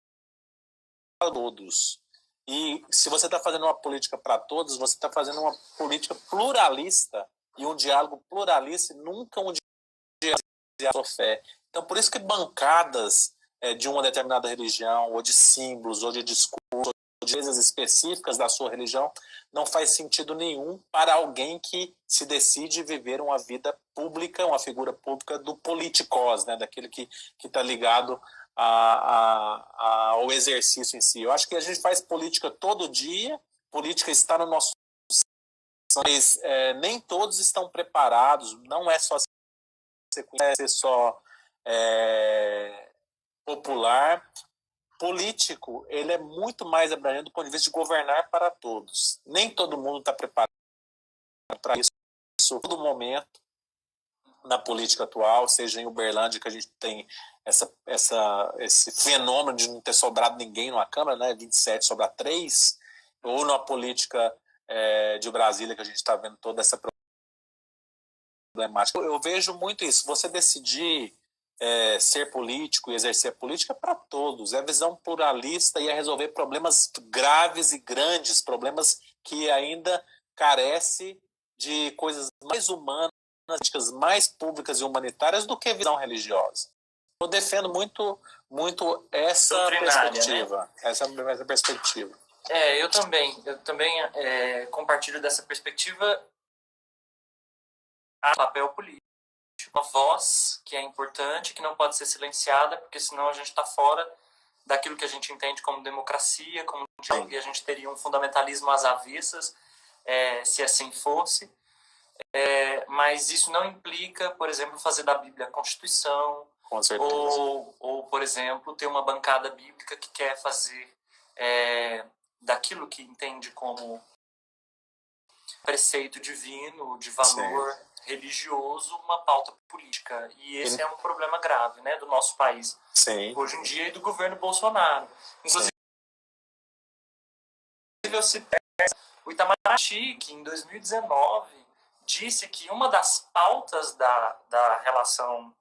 todos, e se você está fazendo uma política para todos, você está fazendo uma política pluralista, e um diálogo pluralista, e nunca um diálogo de fé. Então, por isso que bancadas de uma determinada religião, ou de símbolos, ou de discursos, ou de coisas específicas da sua religião, não faz sentido nenhum para alguém que se decide viver uma vida pública, uma figura pública do politicós, né, daquele que está ligado ao exercício em si. Eu acho que a gente faz política todo dia, política está no nosso mas nem todos estão preparados, não é só ser só popular. Político, ele é muito mais abrangente do ponto de vista de governar para todos. Nem todo mundo está preparado para isso. Todo momento, na política atual, seja em Uberlândia, que a gente tem esse fenômeno de não ter sobrado ninguém numa Câmara, né? 27 sobra 3, ou na política de Brasília, que a gente está vendo toda essa problemática. Eu vejo muito isso. Você decidir ser político e exercer a política para todos. É a visão pluralista e é resolver problemas graves e grandes, problemas que ainda carece de coisas mais humanas, mais públicas e humanitárias do que visão religiosa. Eu defendo muito essa perspectiva. Né? Essa perspectiva. Eu também compartilho dessa perspectiva. Há papel político, uma voz que é importante, que não pode ser silenciada, porque senão a gente está fora daquilo que a gente entende como democracia, e a gente teria um fundamentalismo às avessas, se assim fosse. Mas isso não implica, por exemplo, fazer da Bíblia a Constituição, ou, por exemplo, ter uma bancada bíblica que quer fazer daquilo que entende como preceito divino, de valor religioso, uma pauta política. E esse é um problema grave, né, do nosso país hoje em dia e do governo Bolsonaro. Inclusive, eu citei o Itamaraty, que em 2019 disse que uma das pautas da relação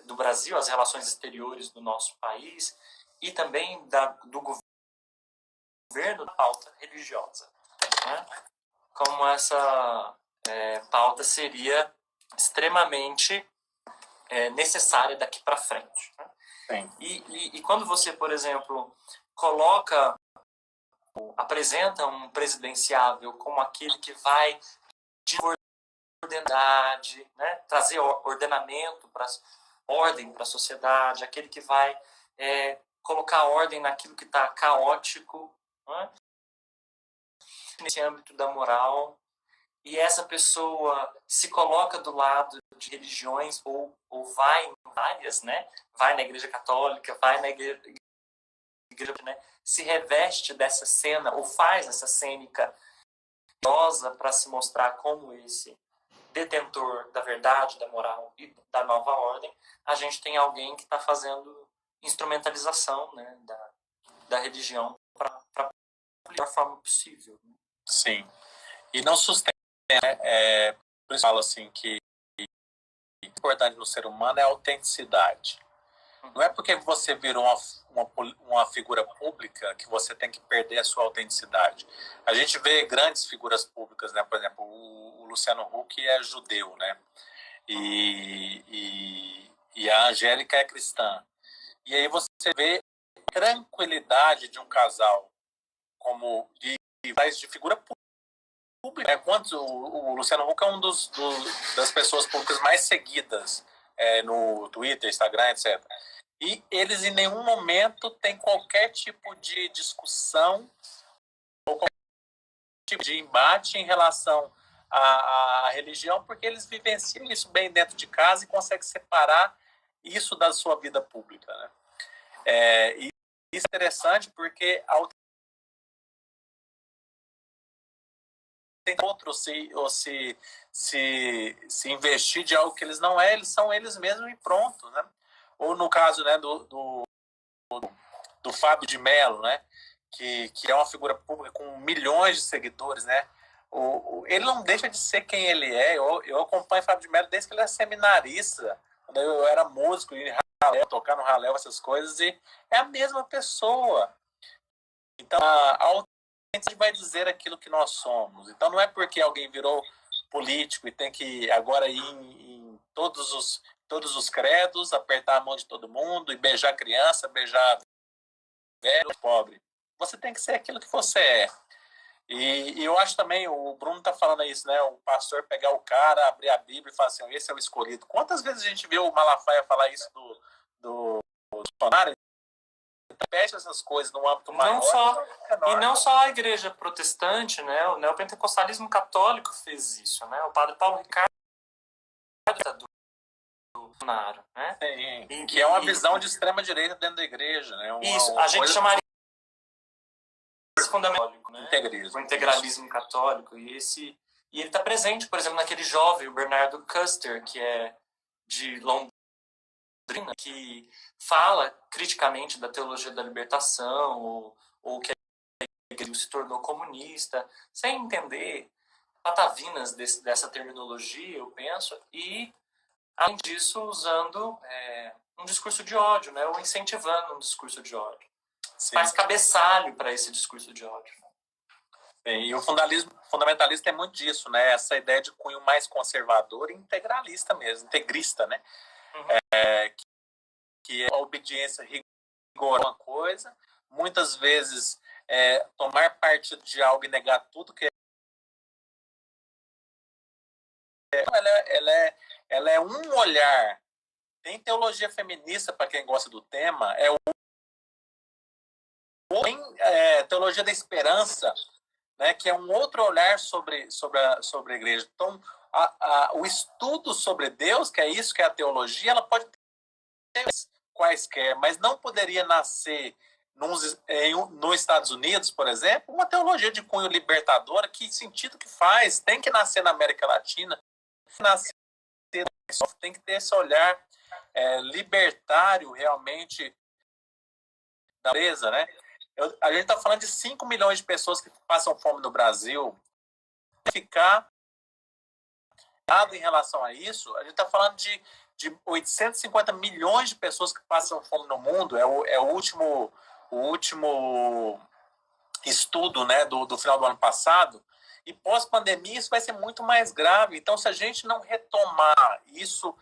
do Brasil, as relações exteriores do nosso país, e também do governo, da pauta religiosa. Né? Como essa pauta seria extremamente necessária daqui para frente. Né? E quando você, por exemplo, apresenta um presidenciável como aquele que vai de ordenidade, né? Trazer ordenamento, ordem para a sociedade, aquele que vai colocar ordem naquilo que está caótico, né? Nesse âmbito da moral, e essa pessoa se coloca do lado de religiões ou vai em várias, né? Vai na igreja católica, vai na igreja, né? Se reveste dessa cena ou faz essa cênica para se mostrar como esse detentor da verdade, da moral e da nova ordem, a gente tem alguém que está fazendo instrumentalização, né, da religião para a melhor forma possível. Sim. E não sustenta, né? Por isso eu falo assim que o importante no ser humano é a autenticidade. Não é porque você virou uma figura pública que você tem que perder a sua autenticidade. A gente vê grandes figuras públicas, né? Por exemplo, o Luciano Huck é judeu, né? E a Angélica é cristã. E aí você vê a tranquilidade de um casal como de figura pública. Né? O Luciano Huck é um das pessoas públicas mais seguidas no Twitter, Instagram, etc. E eles em nenhum momento têm qualquer tipo de discussão ou qualquer tipo de embate em relação à religião, porque eles vivenciam isso bem dentro de casa e conseguem separar isso da sua vida pública. Né? E isso é interessante porque tem outros se investir de algo que eles não eles são eles mesmos e pronto, né? Ou no caso, né, do Fábio de Mello, né, que é uma figura pública com milhões de seguidores, né? Ele não deixa de ser quem ele é. Eu acompanho o Fábio de Mello desde que ele era seminarista, quando eu era músico, ir tocar no Raléu, essas coisas, e é a mesma pessoa. Então, a gente vai dizer aquilo que nós somos. Então, não é porque alguém virou político e tem que agora ir em todos os credos, apertar a mão de todo mundo e beijar criança, beijar velho, pobre. Você tem que ser aquilo que você é. E eu acho também, o Bruno está falando isso, né? O pastor pegar o cara, abrir a Bíblia e falar assim, esse é o escolhido. Quantas vezes a gente viu o Malafaia falar isso do Bolsonaro? Fecha essas coisas no âmbito maior. E não só a igreja protestante, né? O neopentecostalismo católico fez isso, né? O padre Paulo Ricardo do Bolsonaro, né? Sim, que é uma visão de extrema direita dentro da igreja, né? Isso, a gente chamaria esse fundamental, né? Integrismo. O integralismo católico e ele está presente, por exemplo, naquele jovem, o Bernardo Custer, que é de Londrina, que fala criticamente da teologia da libertação ou que ele se tornou comunista, sem entender patavinas dessa terminologia, eu penso, e, além disso, usando um discurso de ódio, né, ou incentivando um discurso de ódio. Sim. Faz cabeçalho para esse discurso de ódio. E o fundamentalista tem muito disso, né? Essa ideia de cunho mais conservador e integralista mesmo, integrista, né? Uhum. Que é a obediência rigorosa uma coisa, muitas vezes tomar partido de algo e negar tudo que ela é um olhar. Tem teologia feminista, para quem gosta do tema, teologia da esperança, né, que é um outro olhar sobre a igreja. Então, o estudo sobre Deus, que é isso que é a teologia, ela pode ter quaisquer, mas não poderia nascer nos Estados Unidos, por exemplo, uma teologia de cunho libertadora. Que sentido que faz? Tem que nascer na América Latina, tem que ter esse olhar libertário realmente da empresa, né? A gente está falando de 5 milhões de pessoas que passam fome no Brasil. Ficar em relação a isso, a gente está falando de 850 milhões de pessoas que passam fome no mundo. É o último estudo, né, do final do ano passado. E pós-pandemia isso vai ser muito mais grave. Então, se a gente não retomar isso,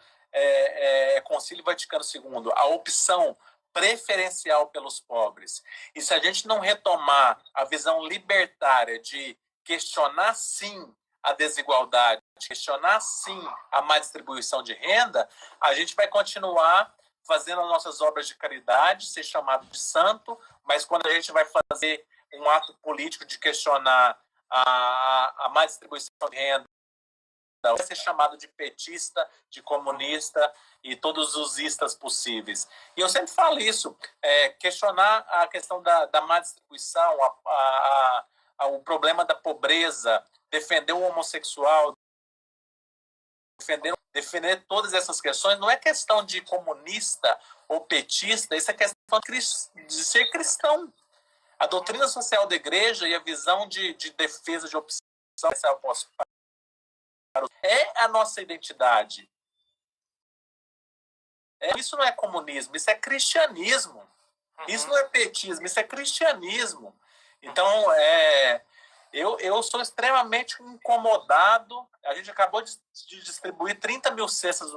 Concílio Vaticano II, a opção preferencial pelos pobres, e se a gente não retomar a visão libertária de questionar, sim, a desigualdade, questionar, sim, a má distribuição de renda, a gente vai continuar fazendo as nossas obras de caridade, ser chamado de santo, mas quando a gente vai fazer um ato político de questionar a má distribuição de renda, vai ser chamado de petista, de comunista e todos os istas possíveis. E eu sempre falo isso, questionar a questão da má distribuição, o problema da pobreza, defender o homossexual, defender todas essas questões, não é questão de comunista ou petista, isso é questão de ser cristão. A doutrina social da igreja e a visão de defesa de opção é a nossa identidade. Isso não é comunismo, isso é cristianismo. Isso não é petismo, isso é cristianismo. Então, eu sou extremamente incomodado. A gente acabou de distribuir 30 mil cestas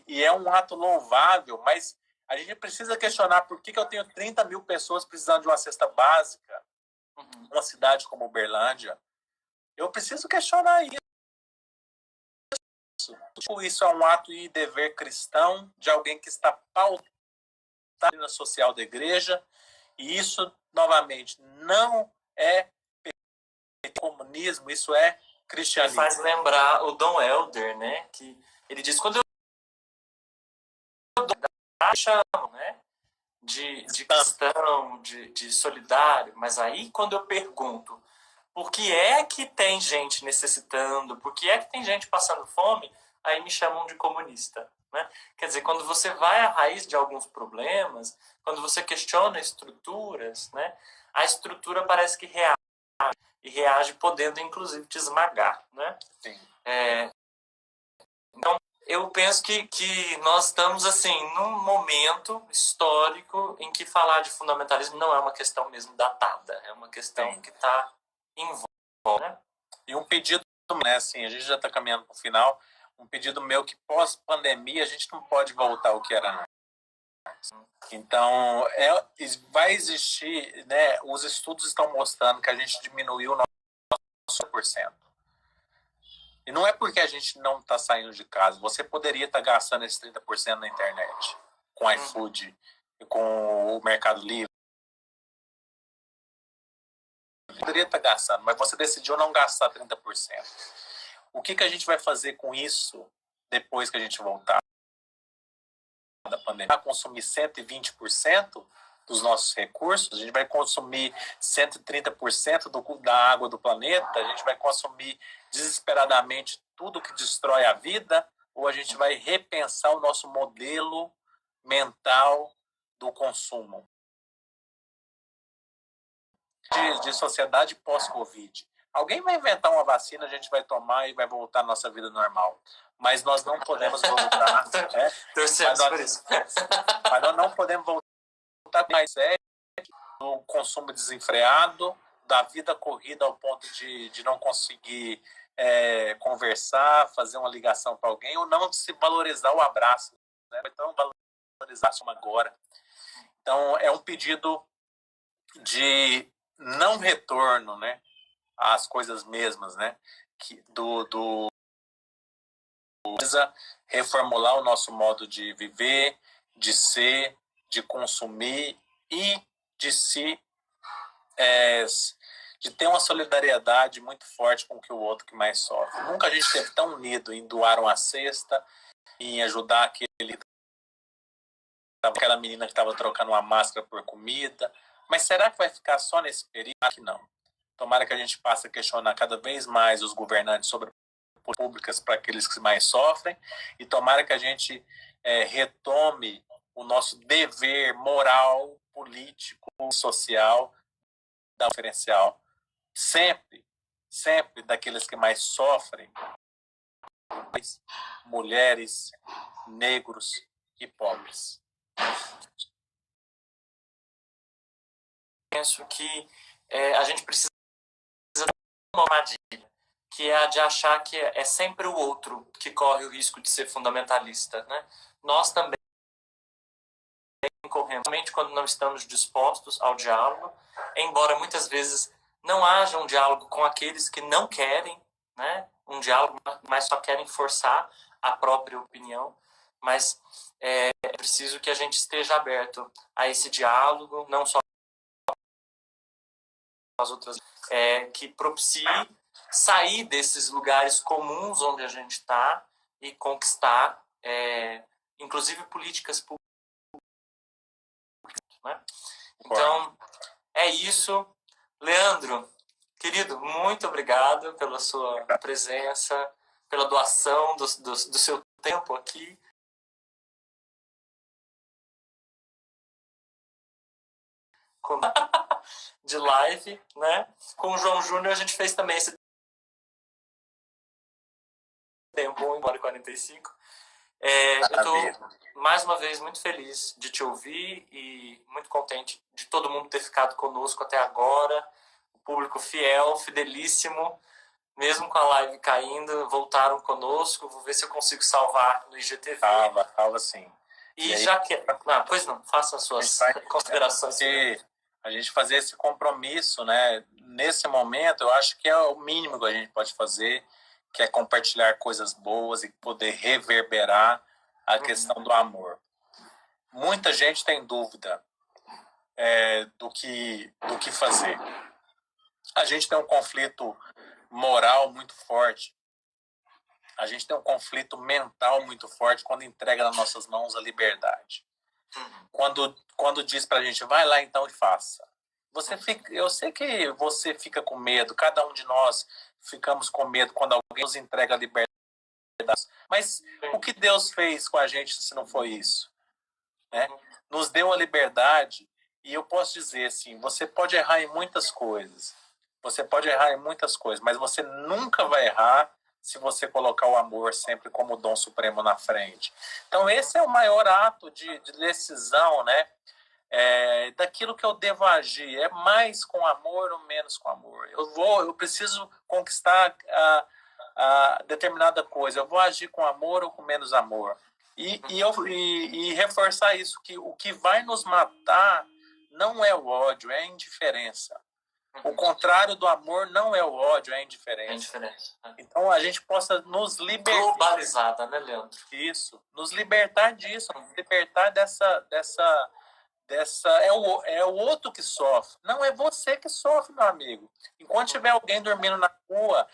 e é um ato louvável, mas a gente precisa questionar por que eu tenho 30 mil pessoas precisando de uma cesta básica numa cidade como Uberlândia. Eu preciso questionar isso. Isso é um ato e dever cristão de alguém que está pautado na social da igreja, e isso, novamente, não é comunismo, isso é cristianismo. Me faz lembrar o Dom Helder, né? Que ele diz, quando eu chamo, né? De cristão, de solidário, mas aí quando eu pergunto por que é que tem gente necessitando, por que é que tem gente passando fome, aí me chamam de comunista. Né? Quer dizer, quando você vai à raiz de alguns problemas, quando você questiona estruturas, né, a estrutura parece que reage, e reage podendo, inclusive, te esmagar. Né? Sim. Então, eu penso que nós estamos assim num momento histórico em que falar de fundamentalismo não é uma questão mesmo datada, é uma questão que está em voga. Né? E um pedido, né, assim, a gente já está caminhando para o final, um pedido meu que pós-pandemia a gente não pode voltar ao que era antes. Então, vai existir, né, os estudos estão mostrando que a gente diminuiu o nosso %. E não é porque a gente não está saindo de casa. Você poderia estar gastando esses 30% na internet, com iFood e com o Mercado Livre. Poderia estar gastando, mas você decidiu não gastar 30%. O que a gente vai fazer com isso depois que a gente voltar da pandemia? Vai consumir 120% dos nossos recursos, a gente vai consumir 130% da água do planeta, a gente vai consumir desesperadamente tudo que destrói a vida, ou a gente vai repensar o nosso modelo mental do consumo de sociedade pós-Covid. Alguém vai inventar uma vacina, a gente vai tomar e vai voltar à nossa vida normal. Mas nós não podemos voltar. Mas nós não podemos voltar mais sério do consumo desenfreado, da vida corrida ao ponto de não conseguir conversar, fazer uma ligação para alguém, ou não se valorizar o abraço. Né? Então, valorizar agora. Então, é um pedido de não retorno, né, às coisas mesmas, né, precisa reformular o nosso modo de viver, de ser, de consumir e de ter uma solidariedade muito forte com o outro que mais sofre. Nunca a gente esteve tão unido em doar uma cesta, em ajudar aquela menina que estava trocando uma máscara por comida. Mas será que vai ficar só nesse período? Que não. Tomara que a gente passe a questionar cada vez mais os governantes sobre públicas para aqueles que mais sofrem, e tomara que a gente retome o nosso dever moral, político, social, da diferencial. Sempre daqueles que mais sofrem, mulheres, negros e pobres. Penso que a gente precisa de uma armadilha, que é a de achar que é sempre o outro que corre o risco de ser fundamentalista. Né? Nós também corremos, quando não estamos dispostos ao diálogo, embora muitas vezes não haja um diálogo com aqueles que não querem, né? Um diálogo, mas só querem forçar a própria opinião. Mas é preciso que a gente esteja aberto a esse diálogo, não só as outras, que propicie sair desses lugares comuns onde a gente está e conquistar, inclusive, políticas públicas. Né? Então, é isso. Leandro, querido, muito obrigado pela sua presença, pela doação do seu tempo aqui. de live, né? Com o João Júnior a gente fez também esse tempo, 1h45. Eu tô, mais uma vez, muito feliz de te ouvir e muito contente de todo mundo ter ficado conosco até agora. O público fiel, fidelíssimo, mesmo com a live caindo, voltaram conosco. Vou ver se eu consigo salvar no IGTV. Salva sim. E aí, já que... pois não, faça as suas considerações. A gente fazer esse compromisso, né? Nesse momento, eu acho que é o mínimo que a gente pode fazer, que é compartilhar coisas boas e poder reverberar a questão do amor. Muita gente tem dúvida do que fazer. A gente tem um conflito moral muito forte. A gente tem um conflito mental muito forte quando entrega nas nossas mãos a liberdade. Quando diz pra gente, vai lá então e faça. Eu sei que você fica com medo, cada um de nós ficamos com medo quando alguém nos entrega a liberdade. Mas o que Deus fez com a gente se não foi isso? Né? Nos deu a liberdade e eu posso dizer assim, você pode errar em muitas coisas. Mas você nunca vai errar se você colocar o amor sempre como dom supremo na frente. Então esse é o maior ato de decisão, né? Daquilo que eu devo agir. É mais com amor ou menos com amor? Eu preciso conquistar a determinada coisa. Eu vou agir com amor ou com menos amor? E reforçar isso, que o que vai nos matar não é o ódio, é a indiferença. O contrário do amor não é o ódio, é a indiferença. Então a gente possa nos libertar. Globalizada, né, Leandro? Isso. Nos libertar disso, nos libertar dessa é o outro que sofre. Não é você que sofre, meu amigo. Enquanto tiver alguém dormindo na rua,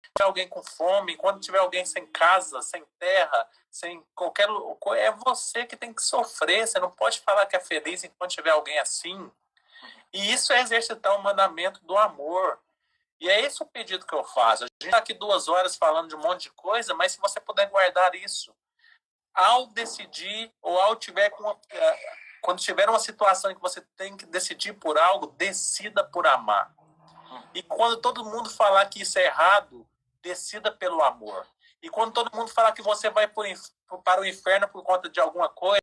tiver alguém com fome, enquanto tiver alguém sem casa, sem terra, sem qualquer coisa, é você que tem que sofrer. Você não pode falar que é feliz enquanto tiver alguém assim. E isso é exercitar o mandamento do amor. E é esse o pedido que eu faço. A gente está aqui 2 horas falando de um monte de coisa, mas se você puder guardar isso, ao decidir ou quando tiver uma situação em que você tem que decidir por algo, decida por amar. E quando todo mundo falar que isso é errado, decida pelo amor. E quando todo mundo falar que você vai para o inferno por conta de alguma coisa,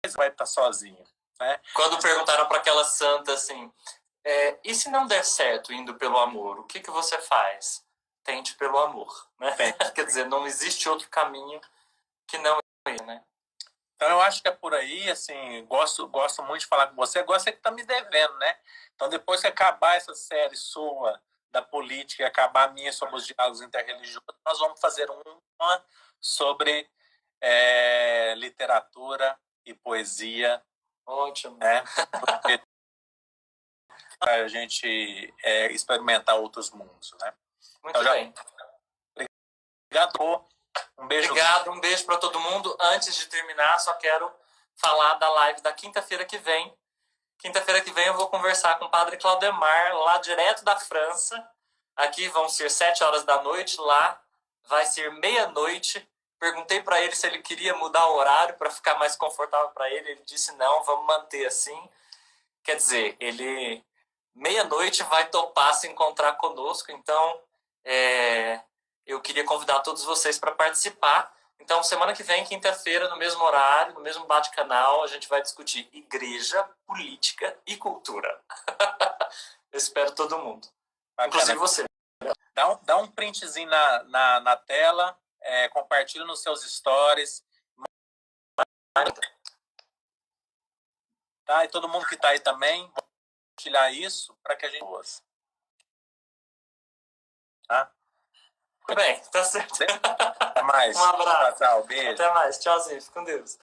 você vai estar sozinho. Né? Quando perguntaram para aquela santa assim, e se não der certo indo pelo amor, o que você faz? Tente pelo amor. Né? Quer dizer, não existe outro caminho que não é, né? Então eu acho que é por aí, assim, gosto muito de falar com você, agora você que está me devendo, né? Então depois que acabar essa série sua da política e acabar a minha sobre os diálogos interreligiosos, nós vamos fazer uma sobre literatura e poesia. Ótimo. Né? Para a gente experimentar outros mundos, né? Muito bem. Obrigado. Um beijo. Obrigado, um beijo para todo mundo. Antes de terminar, só quero falar da live da quinta-feira que vem. Quinta-feira que vem eu vou conversar com o Padre Claudemar, lá direto da França. Aqui vão ser 7h da noite, lá vai ser meia-noite. Perguntei para ele se ele queria mudar o horário para ficar mais confortável para ele. Ele disse não, vamos manter assim. Quer dizer, ele meia-noite vai topar se encontrar conosco. Então, eu queria convidar todos vocês para participar. Então, semana que vem, quinta-feira, no mesmo horário, no mesmo bate-canal, a gente vai discutir igreja, política e cultura. Eu espero todo mundo. Bacana. Inclusive você. Dá um printzinho na tela, compartilha nos seus stories. Tá? E todo mundo que está aí também, compartilhar isso para que a gente... Tá? Muito bem, tá certo. Até mais. Um abraço. Tchau, beijo. Até mais. Tchauzinho. Fique com Deus.